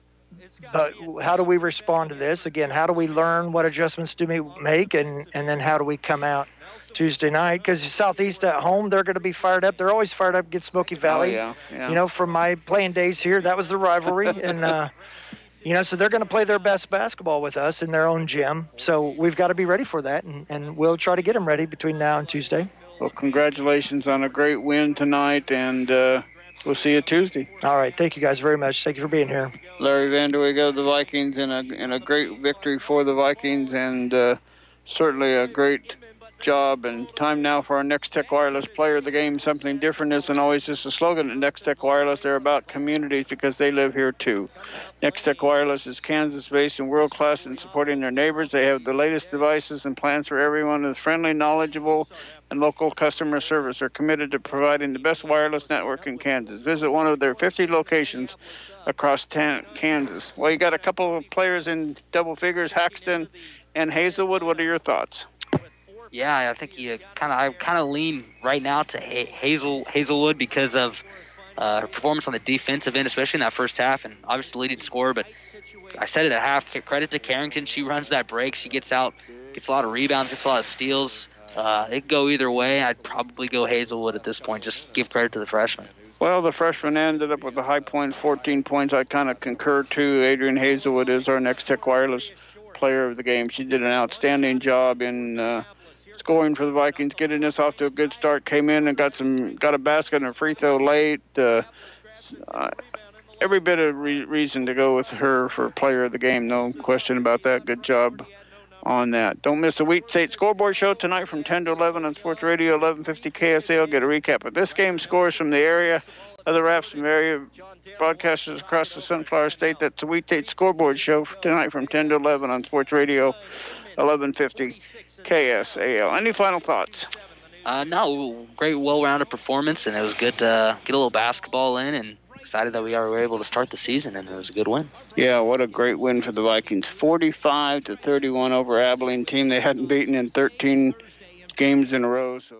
how do we respond to this? Again, how do we learn what adjustments do we make, and then how do we come out Tuesday night? Because Southeast at home, they're going to be fired up. They're always fired up against Smoky Valley. Oh, yeah. From my playing days here, that was the rivalry. And, so they're going to play their best basketball with us in their own gym. So we've got to be ready for that, and we'll try to get them ready between now and Tuesday. Well, congratulations on a great win tonight, and we'll see you Tuesday. All right. Thank you guys very much. Thank you for being here. Larry Vanderweg, the Vikings, in a great victory for the Vikings, and certainly a great job. And time now for our Next Tech Wireless Player of the Game. Something different isn't always just a slogan at Next Tech Wireless. They're about communities, because they live here too. Next Tech Wireless is Kansas-based and world-class in supporting their neighbors. They have the latest devices and plans for everyone with friendly, knowledgeable, and local customer service. Are committed to providing the best wireless network in Kansas. Visit one of their 50 locations across Kansas. Well, you got a couple of players in double figures, Haxton and Hazelwood. What are your thoughts? Yeah, I think I kind of lean right now to Hazelwood because of her performance on the defensive end, especially in that first half, and obviously leading scorer. But I said it at half. Credit to Carrington. She runs that break. She gets out, gets a lot of rebounds, gets a lot of steals. It could go either way. I'd probably go Hazelwood at this point. Just give credit to the freshman. Well, the freshman ended up with a high point, 14 points. I kind of concur, too. Adrian Hazelwood is our Next Tech Wireless Player of the Game. She did an outstanding job in scoring for the Vikings, getting us off to a good start. Came in and got a basket and a free throw late. Every bit of reason to go with her for Player of the Game. No question about that. Good job on that. Don't miss the Wheat State Scoreboard Show tonight from 10 to 11 on Sports Radio 1150 KSL. Get a recap of this game, scores from the area, other raps from area broadcasters across the Sunflower State. That's the Wheat State Scoreboard Show tonight from 10 to 11 on Sports Radio 1150 KSAL. Any final thoughts? No, great, well-rounded performance, and it was good to get a little basketball in, and excited that we were able to start the season, and it was a good win. Yeah, what a great win for the Vikings. 45-31 over Abilene team they hadn't beaten in 13 games in a row. So